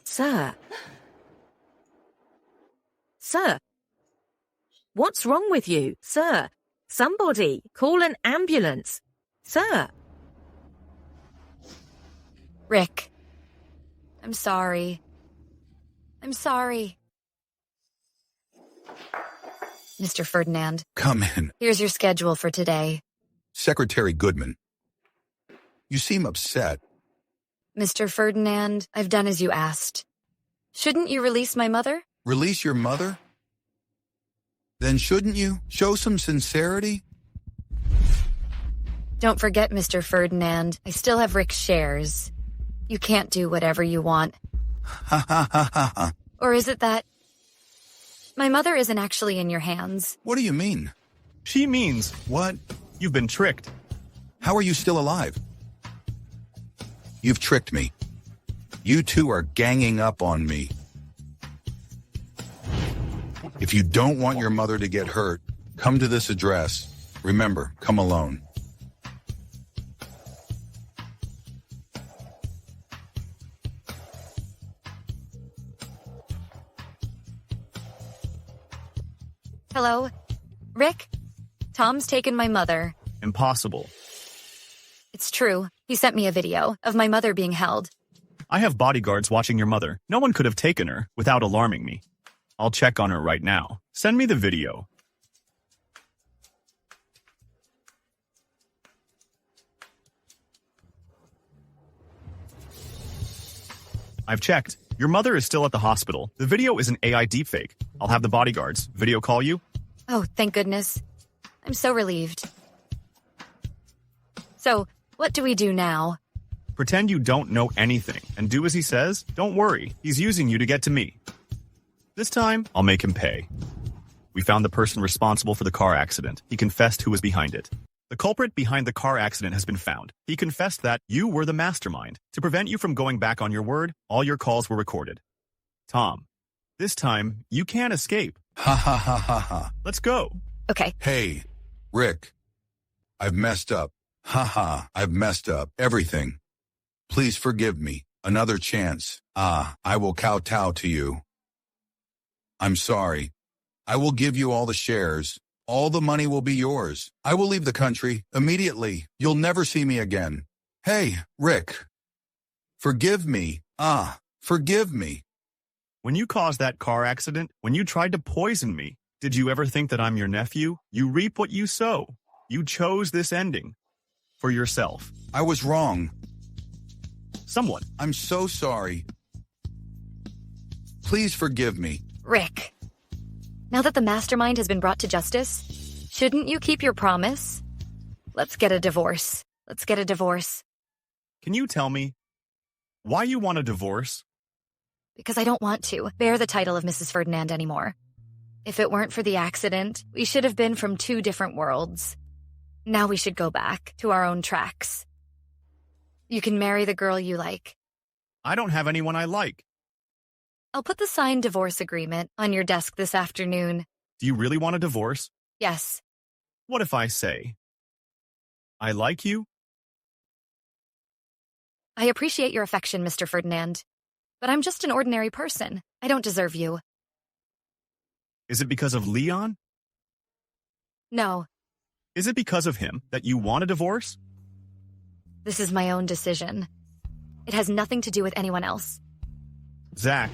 Sir? Sir? What's wrong with you, sir? Somebody, call an ambulance. Sir? Rick. I'm sorry. I'm sorry. Mr. Ferdinand. Come in. Here's your schedule for today. Secretary Goodman. You seem upset. Mr. Ferdinand, I've done as you asked. Shouldn't you release my mother? Release your mother? Then shouldn't you show some sincerity? Don't forget, Mr. Ferdinand, I still have Rick's shares. You can't do whatever you want. Ha ha ha ha ha. Or is it that my mother isn't actually in your hands? What do you mean? She means, what? You've been tricked. How are you still alive? You've tricked me. You two are ganging up on me. If you don't want your mother to get hurt, come to this address. Remember, come alone. Hello? Rick? Tom's taken my mother. Impossible. It's true. He sent me a video of my mother being held. I have bodyguards watching your mother. No one could have taken her without alarming me. I'll check on her right now. Send me the video. I've checked. Your mother is still at the hospital. The video is an AI deepfake. I'll have the bodyguards video call you. Oh, thank goodness. I'm so relieved. So, what do we do now? Pretend you don't know anything and do as he says. Don't worry, he's using you to get to me. This time, I'll make him pay. We found the person responsible for the car accident. He confessed who was behind it. The culprit behind the car accident has been found. He confessed that you were the mastermind. To prevent you from going back on your word, all your calls were recorded. Tom, this time, you can't escape. Ha ha ha ha ha. Let's go. Okay. Hey, Rick. I've messed up. Ha ha, I've messed up everything. Please forgive me. Another chance. I will kowtow to you. I'm sorry. I will give you all the shares. All the money will be yours. I will leave the country immediately. You'll never see me again. Hey, Rick. Forgive me. Forgive me. When you caused that car accident, when you tried to poison me, did you ever think that I'm your nephew? You reap what you sow. You chose this ending. For yourself. I was wrong. Someone. I'm so sorry. Please forgive me. Rick. Now that the mastermind has been brought to justice, shouldn't you keep your promise? Let's get a divorce. Let's get a divorce. Can you tell me why you want a divorce? Because I don't want to bear the title of Mrs. Ferdinand anymore. If it weren't for the accident, we should have been from two different worlds. Now we should go back to our own tracks. You can marry the girl you like. I don't have anyone I like. I'll put the signed divorce agreement on your desk this afternoon. Do you really want a divorce? Yes. What if I say, I like you? I appreciate your affection, Mr. Ferdinand. But I'm just an ordinary person. I don't deserve you. Is it because of Leon? No. Is it because of him that you want a divorce? This is my own decision. It has nothing to do with anyone else. Zach.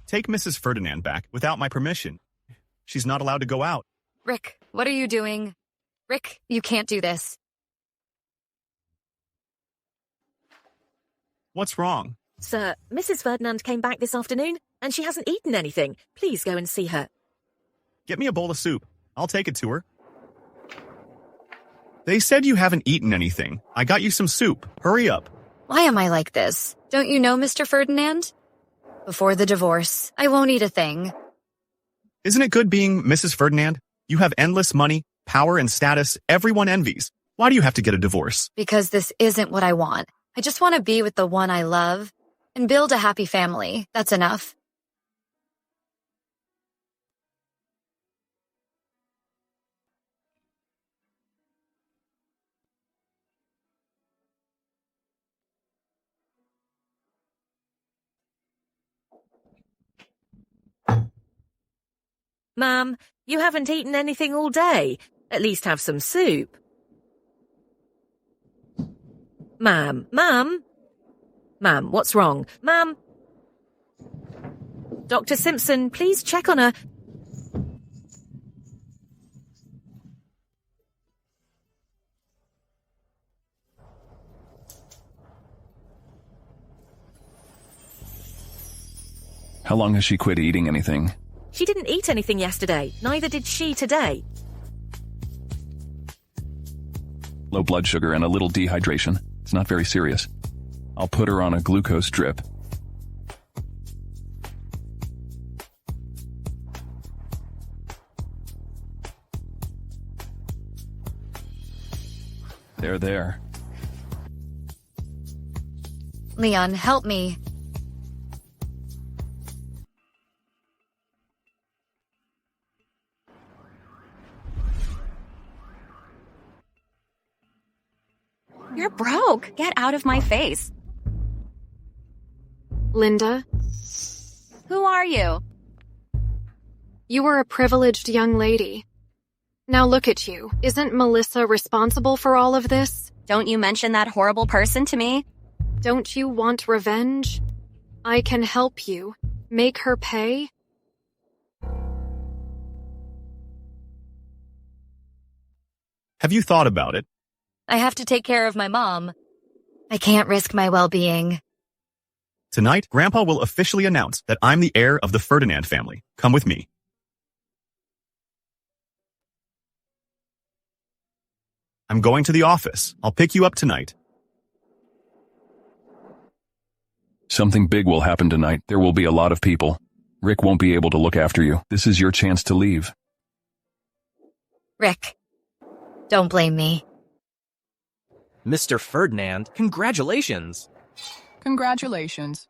Take Mrs. Ferdinand back without my permission. She's not allowed to go out. Rick, what are you doing? Rick, you can't do this. What's wrong? Sir, Mrs. Ferdinand came back this afternoon, and she hasn't eaten anything. Please go and see her. Get me a bowl of soup. I'll take it to her. They said you haven't eaten anything. I got you some soup. Hurry up. Why am I like this? Don't you know, Mr. Ferdinand? Before the divorce, I won't eat a thing. Isn't it good being Mrs. Ferdinand? You have endless money, power, and status everyone envies. Why do you have to get a divorce? Because this isn't what I want. I just want to be with the one I love and build a happy family. That's enough. Ma'am, you haven't eaten anything all day. At least have some soup. Ma'am, what's wrong? Ma'am? Dr. Simpson, please check on her. How long has she quit eating anything? She didn't eat anything yesterday. Neither did she today. Low blood sugar and a little dehydration. It's not very serious. I'll put her on a glucose drip. There. Leon, help me. You're broke. Get out of my face. Linda? Who are you? You were a privileged young lady. Now look at you. Isn't Melissa responsible for all of this? Don't you mention that horrible person to me. Don't you want revenge? I can help you. Make her pay? Have you thought about it? I have to take care of my mom. I can't risk my well-being. Tonight, Grandpa will officially announce that I'm the heir of the Ferdinand family. Come with me. I'm going to the office. I'll pick you up tonight. Something big will happen tonight. There will be a lot of people. Rick won't be able to look after you. This is your chance to leave. Rick, don't blame me. Mr. Ferdinand, congratulations. Congratulations.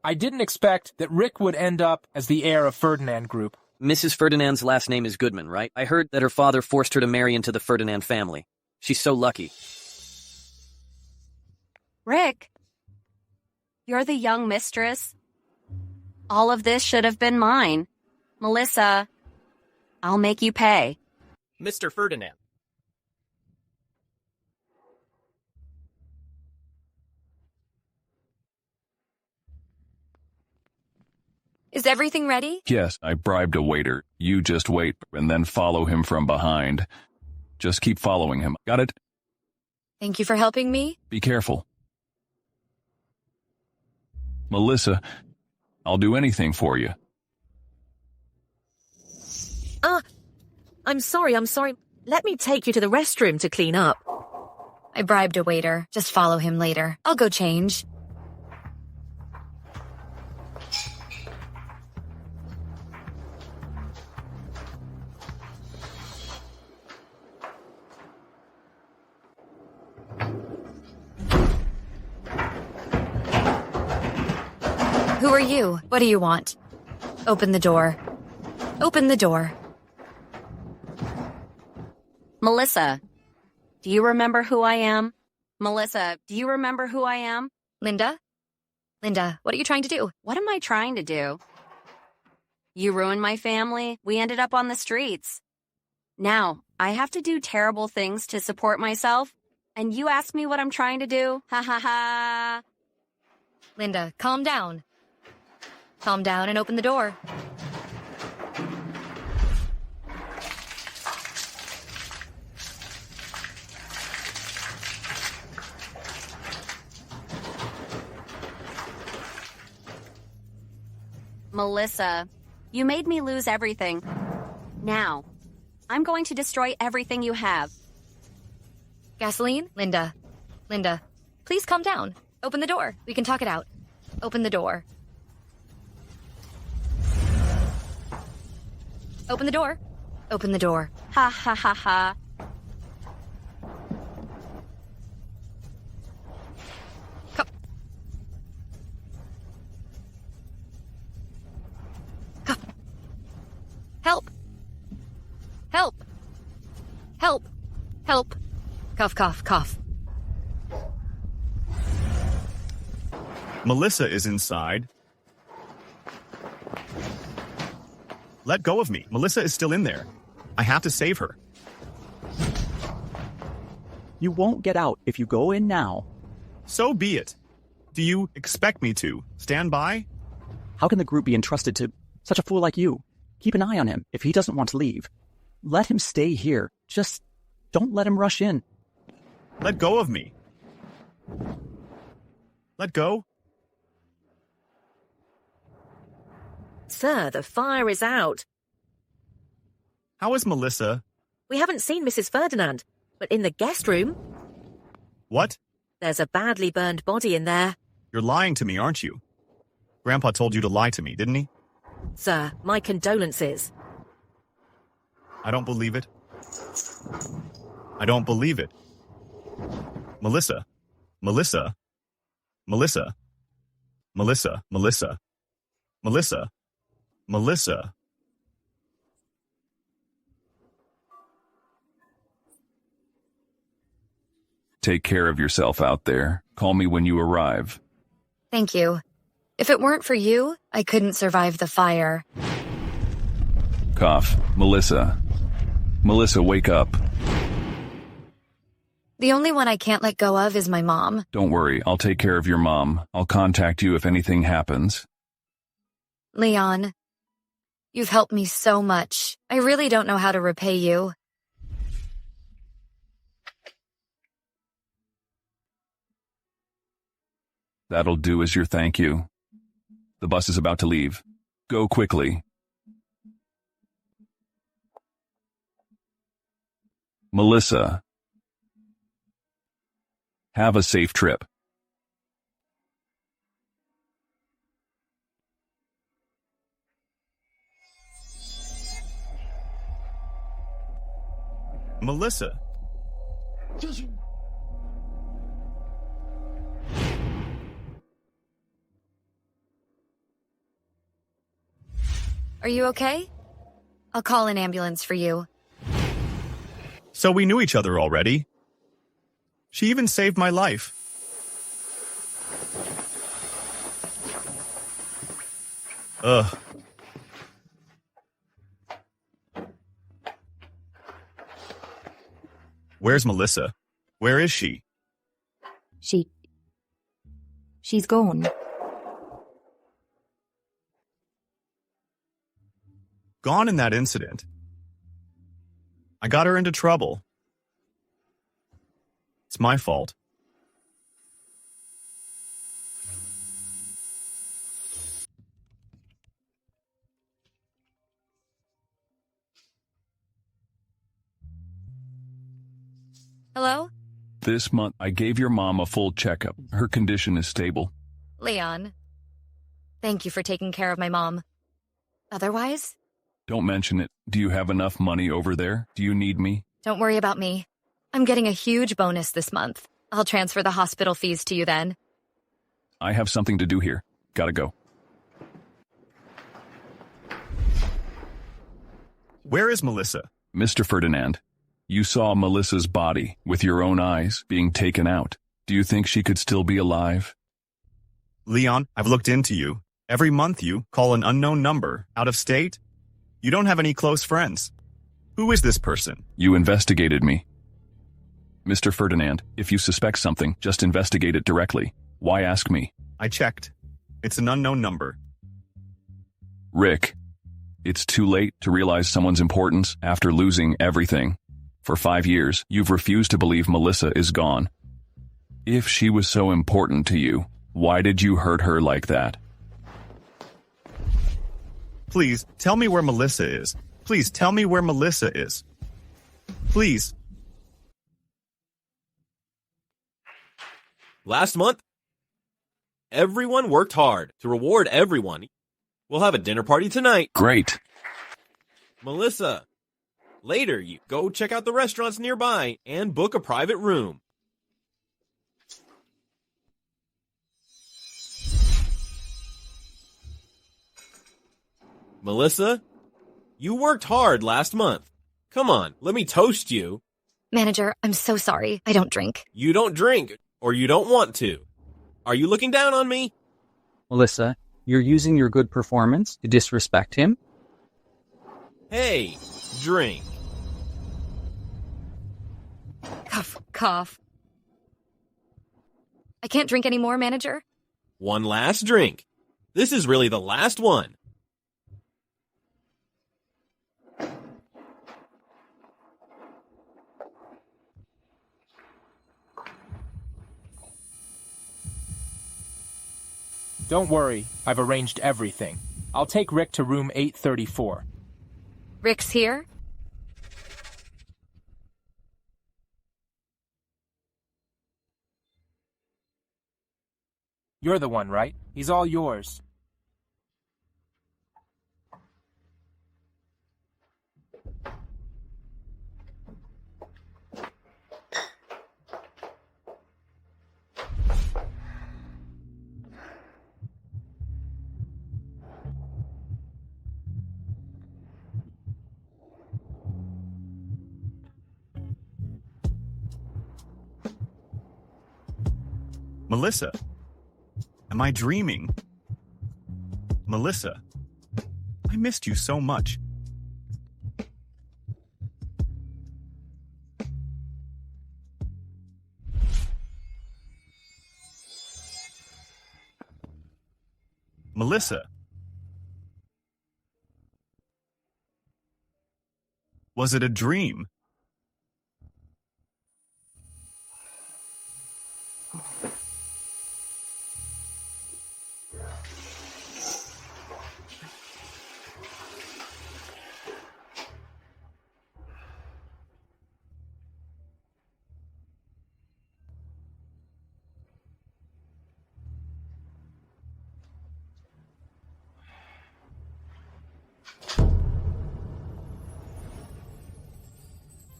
I didn't expect that Rick would end up as the heir of Ferdinand Group. Mrs. Ferdinand's last name is Goodman, right? I heard that her father forced her to marry into the Ferdinand family. She's so lucky. Rick, you're the young mistress. All of this should have been mine. Melissa, I'll make you pay. Mr. Ferdinand. Is everything ready? Yes, I bribed a waiter. You just wait and then follow him from behind. Just keep following him. Got it? Thank you for helping me. Be careful. Melissa, I'll do anything for you. I'm sorry. Let me take you to the restroom to clean up. I bribed a waiter. Just follow him later. I'll go change. Who are you? What do you want? Open the door. Open the door. Melissa, do you remember who I am? Melissa, do you remember who I am? Linda? Linda, what are you trying to do? What am I trying to do? You ruined my family. We ended up on the streets. Now, I have to do terrible things to support myself, and you ask me what I'm trying to do? Ha ha ha. Linda, calm down. Calm down and open the door. Melissa, you made me lose everything. Now, I'm going to destroy everything you have. Gasoline? Linda, please calm down. Open the door. We can talk it out. Open the door. Open the door. Open the door. Ha ha ha ha. Come. Come. Help. Help. Help. Help. Cough, cough, cough. Melissa is inside. Let go of me. Melissa is still in there. I have to save her. You won't get out if you go in now. So be it. Do you expect me to stand by? How can the group be entrusted to such a fool like you? Keep an eye on him if he doesn't want to leave. Let him stay here. Just don't let him rush in. Let go of me. Let go. Sir, the fire is out. How is Melissa? We haven't seen Mrs. Ferdinand, but in the guest room... What? There's a badly burned body in there. You're lying to me, aren't you? Grandpa told you to lie to me, didn't he? Sir, my condolences. I don't believe it. I don't believe it. Melissa. Melissa. Melissa. Melissa. Melissa. Melissa. Melissa. Take care of yourself out there. Call me when you arrive. Thank you. If it weren't for you, I couldn't survive the fire. Cough. Melissa. Melissa, wake up. The only one I can't let go of is my mom. Don't worry, I'll take care of your mom. I'll contact you if anything happens. Leon, you've helped me so much. I really don't know how to repay you. That'll do as your thank you. The bus is about to leave. Go quickly. Melissa. Have a safe trip. Melissa. Are you okay? I'll call an ambulance for you. So we knew each other already. She even saved my life. Ugh. Where's Melissa? Where is she? She's gone. Gone in that incident. I got her into trouble. It's my fault. Hello? This month, I gave your mom a full checkup. Her condition is stable. Leon. Thank you for taking care of my mom. Otherwise? Don't mention it. Do you have enough money over there? Do you need me? Don't worry about me. I'm getting a huge bonus this month. I'll transfer the hospital fees to you then. I have something to do here. Gotta go. Where is Melissa? Mr. Ferdinand, you saw Melissa's body with your own eyes being taken out. Do you think she could still be alive? Leon, I've looked into you. Every month you call an unknown number out of state. You don't have any close friends. Who is this person? You investigated me. Mr. Ferdinand, if you suspect something, just investigate it directly. Why ask me? I checked. It's an unknown number. Rick, it's too late to realize someone's importance after losing everything. For 5 years, you've refused to believe Melissa is gone. If she was so important to you, why did you hurt her like that? Please, tell me where Melissa is. Please, tell me where Melissa is. Please. Last month, everyone worked hard to reward everyone. We'll have a dinner party tonight. Great. Melissa, later you go check out the restaurants nearby and book a private room. Melissa, you worked hard last month. Come on, let me toast you. Manager, I'm so sorry. I don't drink. You don't drink, or you don't want to. Are you looking down on me? Melissa, you're using your good performance to disrespect him? Hey, drink. Cough, cough. I can't drink anymore, manager? One last drink. This is really the last one. Don't worry, I've arranged everything. I'll take Rick to room 834. Rick's here? You're the one, right? He's all yours. Melissa, am I dreaming? Melissa, I missed you so much. Melissa. Was it a dream?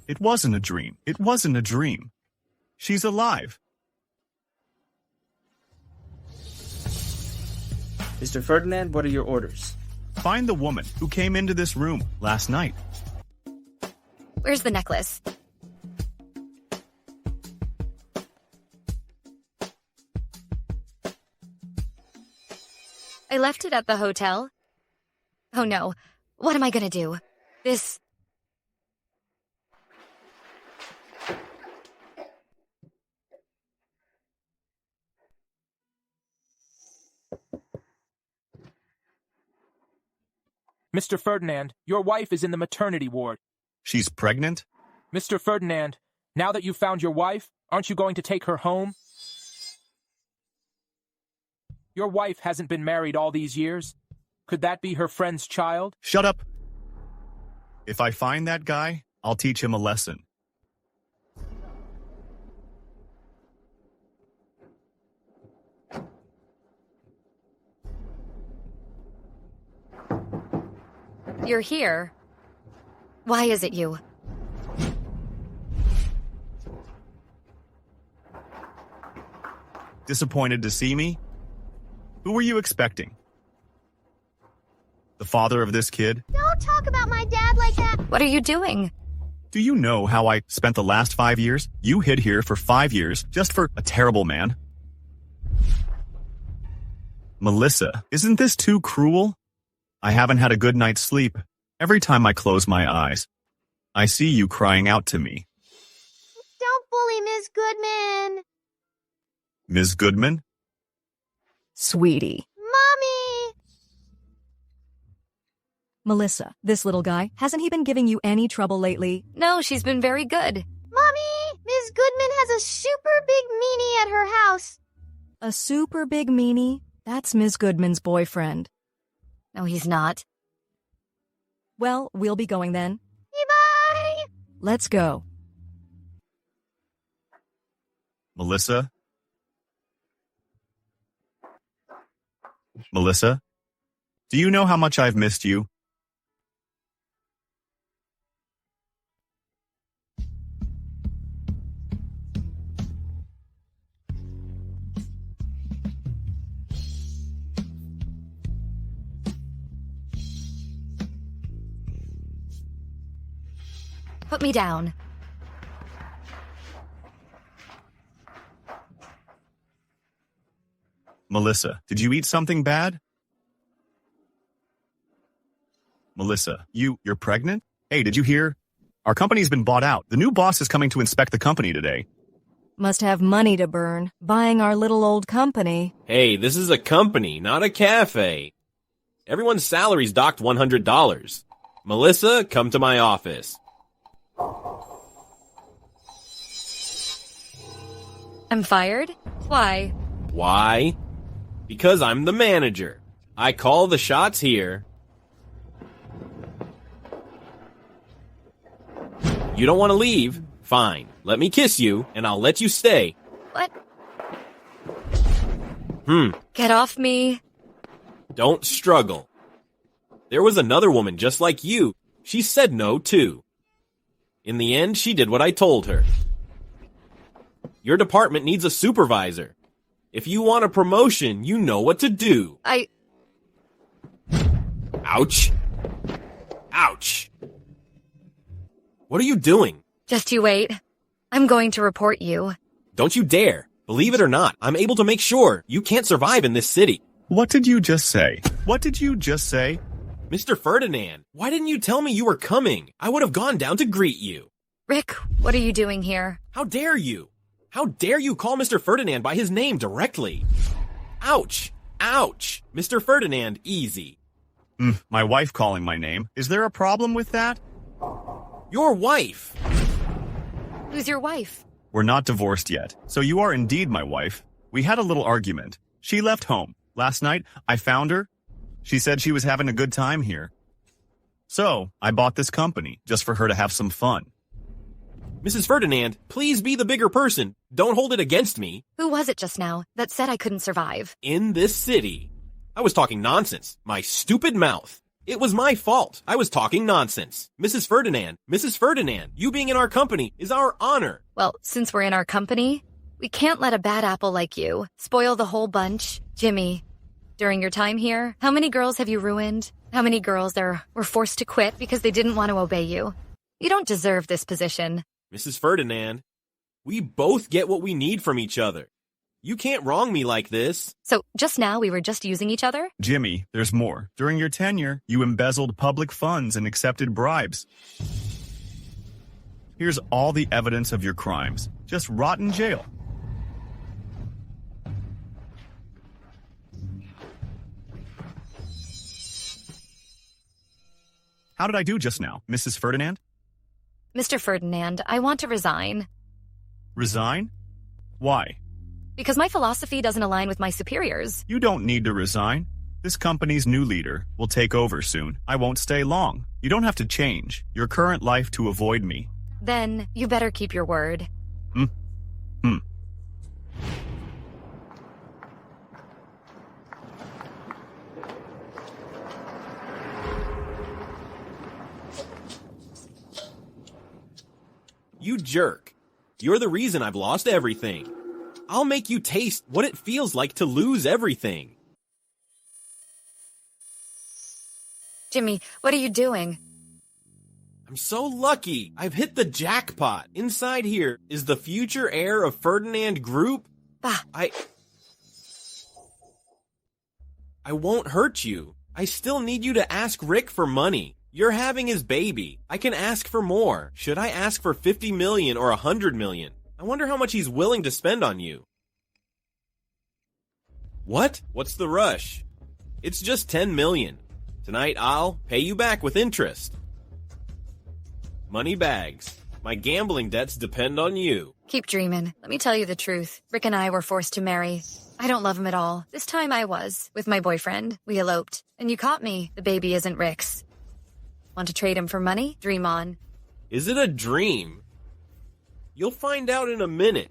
It wasn't a dream. It wasn't a dream. She's alive. Mr. Ferdinand, what are your orders? Find the woman who came into this room last night. Where's the necklace? I left it at the hotel. Oh no, what am I gonna do? This... Mr. Ferdinand, your wife is in the maternity ward. She's pregnant? Mr. Ferdinand, now that you've found your wife, aren't you going to take her home? Your wife hasn't been married all these years. Could that be her friend's child? Shut up. If I find that guy, I'll teach him a lesson. You're here. Why is it you? Disappointed to see me? Who were you expecting? The father of this kid? Don't talk about my dad like that. What are you doing? Do you know how I spent the last 5 years? You hid here for 5 years just for a terrible man. Melissa, isn't this too cruel? I haven't had a good night's sleep. Every time I close my eyes, I see you crying out to me. Don't bully Ms. Goodman. Ms. Goodman? Sweetie. Mommy! Melissa, this little guy, hasn't he been giving you any trouble lately? No, she's been very good. Mommy! Ms. Goodman has a super big meanie at her house. A super big meanie? That's Ms. Goodman's boyfriend. No, he's not. Well, we'll be going then. Bye! Let's go. Melissa? Melissa? Do you know how much I've missed you? Put me down. Melissa, did you eat something bad? Melissa, you're pregnant? Hey, did you hear? Our company's been bought out. The new boss is coming to inspect the company today. Must have money to burn, buying our little old company. Hey, this is a company, not a cafe. Everyone's salary's docked $100. Melissa, come to my office. I'm fired? Why? Why? Because I'm the manager. I call the shots here. You don't want to leave? Fine. Let me kiss you, and I'll let you stay. What? Get off me. Don't struggle. There was another woman just like you. She said no, too. In the end, she did what I told her. Your department needs a supervisor. If you want a promotion, you know what to do. Ouch. Ouch. What are you doing? Just you wait. I'm going to report you. Don't you dare. Believe it or not, I'm able to make sure you can't survive in this city. What did you just say? What did you just say? Mr. Ferdinand, why didn't you tell me you were coming? I would have gone down to greet you. Rick, what are you doing here? How dare you? How dare you call Mr. Ferdinand by his name directly? Ouch! Ouch! Mr. Ferdinand, easy. My wife calling my name. Is there a problem with that? Your wife! Who's your wife? We're not divorced yet, so you are indeed my wife. We had a little argument. She left home. Last night, I found her. She said she was having a good time here. So, I bought this company, just for her to have some fun. Mrs. Ferdinand, please be the bigger person. Don't hold it against me. Who was it just now that said I couldn't survive? In this city. I was talking nonsense. My stupid mouth. It was my fault. I was talking nonsense. Mrs. Ferdinand, you being in our company is our honor. Well, since we're in our company, we can't let a bad apple like you spoil the whole bunch. Jimmy, during your time here, how many girls have you ruined? How many girls were forced to quit because they didn't want to obey you? You don't deserve this position. Mrs. Ferdinand, we both get what we need from each other. You can't wrong me like this. So, just now we were just using each other? Jimmy, there's more. During your tenure, you embezzled public funds and accepted bribes. Here's all the evidence of your crimes. Just rot in jail. How did I do just now, Mrs. Ferdinand? Mr. Ferdinand, I want to resign. Resign? Why? Because my philosophy doesn't align with my superiors. You don't need to resign. This company's new leader will take over soon. I won't stay long. You don't have to change your current life to avoid me. Then you better keep your word. You jerk. You're the reason I've lost everything. I'll make you taste what it feels like to lose everything. Jimmy, what are you doing? I'm so lucky. I've hit the jackpot. Inside here is the future heir of Ferdinand Group. Bah. I won't hurt you. I still need you to ask Rick for money. You're having his baby. I can ask for more. Should I ask for 50 million or 100 million? I wonder how much he's willing to spend on you. What? What's the rush? It's just 10 million. Tonight I'll pay you back with interest. Money bags. My gambling debts depend on you. Keep dreaming. Let me tell you the truth. Rick and I were forced to marry. I don't love him at all. This time I was, with my boyfriend. We eloped. And you caught me. The baby isn't Rick's. Want to trade him for money? Dream on. Is it a dream? You'll find out in a minute.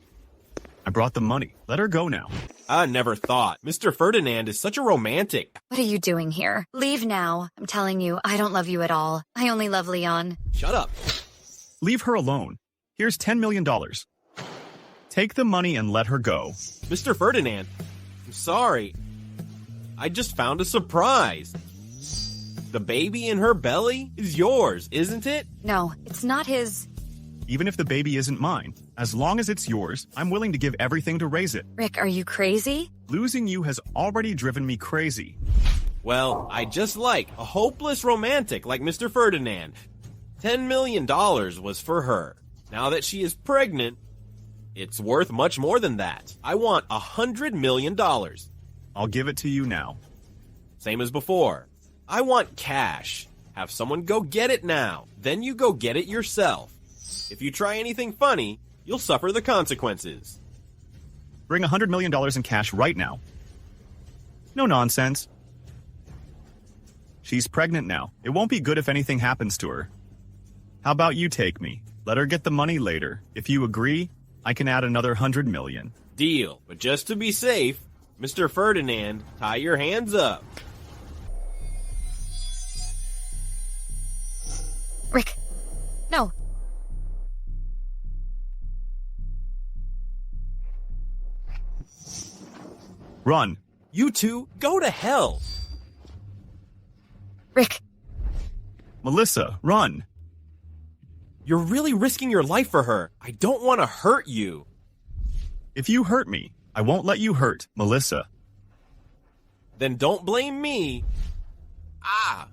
I brought the money. Let her go now. I never thought. Mr. Ferdinand is such a romantic. What are you doing here? Leave now. I'm telling you, I don't love you at all. I only love Leon. Shut up. Leave her alone. Here's $10 million. Take the money and let her go. Mr. Ferdinand, I'm sorry. I just found a surprise. The baby in her belly is yours, isn't it? No, it's not his. Even if the baby isn't mine, as long as it's yours, I'm willing to give everything to raise it. Rick, are you crazy? Losing you has already driven me crazy. Well, I just like a hopeless romantic like Mr. Ferdinand. $10 million was for her. Now that she is pregnant, it's worth much more than that. I want $100 million. I'll give it to you now. Same as before. I want cash. Have someone go get it now. Then you go get it yourself. If you try anything funny, you'll suffer the consequences. Bring $100 million in cash right now. No nonsense. She's pregnant now. It won't be good if anything happens to her. How about you take me? Let her get the money later. If you agree, I can add another 100 million. Deal, but just to be safe, Mr. Ferdinand, tie your hands up. Rick, no. Run. You two, go to hell. Rick. Melissa, run. You're really risking your life for her. I don't want to hurt you. If you hurt me, I won't let you hurt Melissa. Then don't blame me. Ah.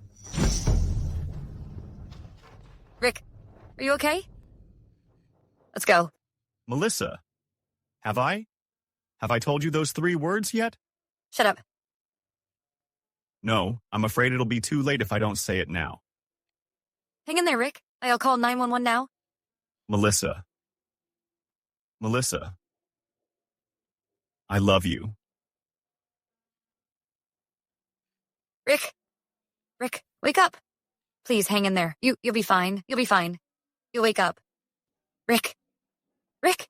Rick, are you okay? Let's go. Melissa, have I told you those 3 words yet? Shut up. No, I'm afraid it'll be too late if I don't say it now. Hang in there, Rick. I'll call 911 now. Melissa. Melissa. I love you. Rick. Rick, wake up. Please hang in there. You'll be fine. You'll be fine. You'll wake up. Rick. Rick.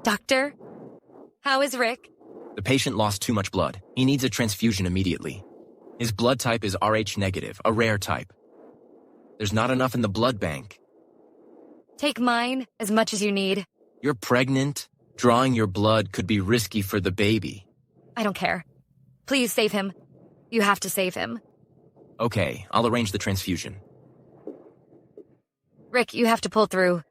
Doctor, how is Rick? The patient lost too much blood. He needs a transfusion immediately. His blood type is Rh negative, a rare type. There's not enough in the blood bank. Take mine as much as you need. You're pregnant. Drawing your blood could be risky for the baby. I don't care. Please save him. You have to save him. Okay, I'll arrange the transfusion. Rick, you have to pull through.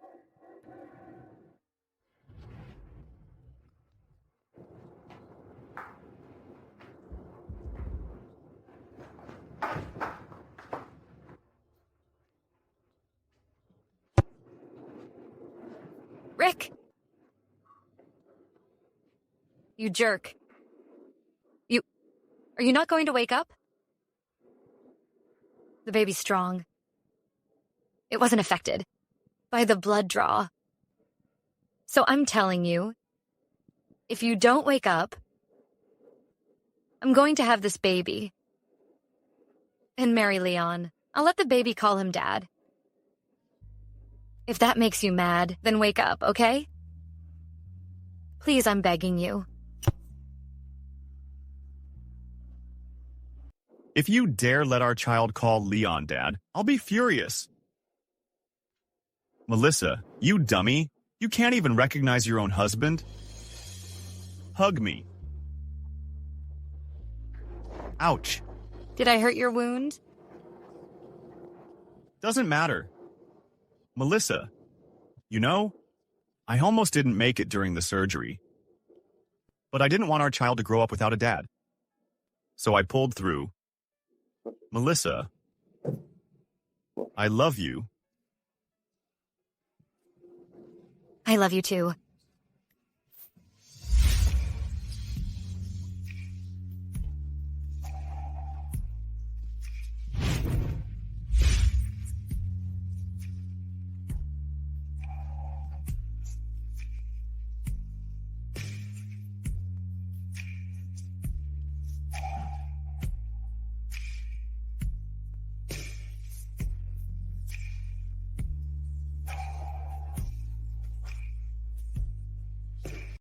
Rick! You jerk. Are you not going to wake up? The baby's strong. It wasn't affected by the blood draw. So I'm telling you, if you don't wake up, I'm going to have this baby and marry Leon. I'll let the baby call him Dad. If that makes you mad, then wake up, okay? Please, I'm begging you. If you dare let our child call Leon Dad, I'll be furious. Melissa, you dummy. You can't even recognize your own husband. Hug me. Ouch. Did I hurt your wound? Doesn't matter. Melissa, you know, I almost didn't make it during the surgery. But I didn't want our child to grow up without a dad. So I pulled through. Melissa, I love you. I love you too.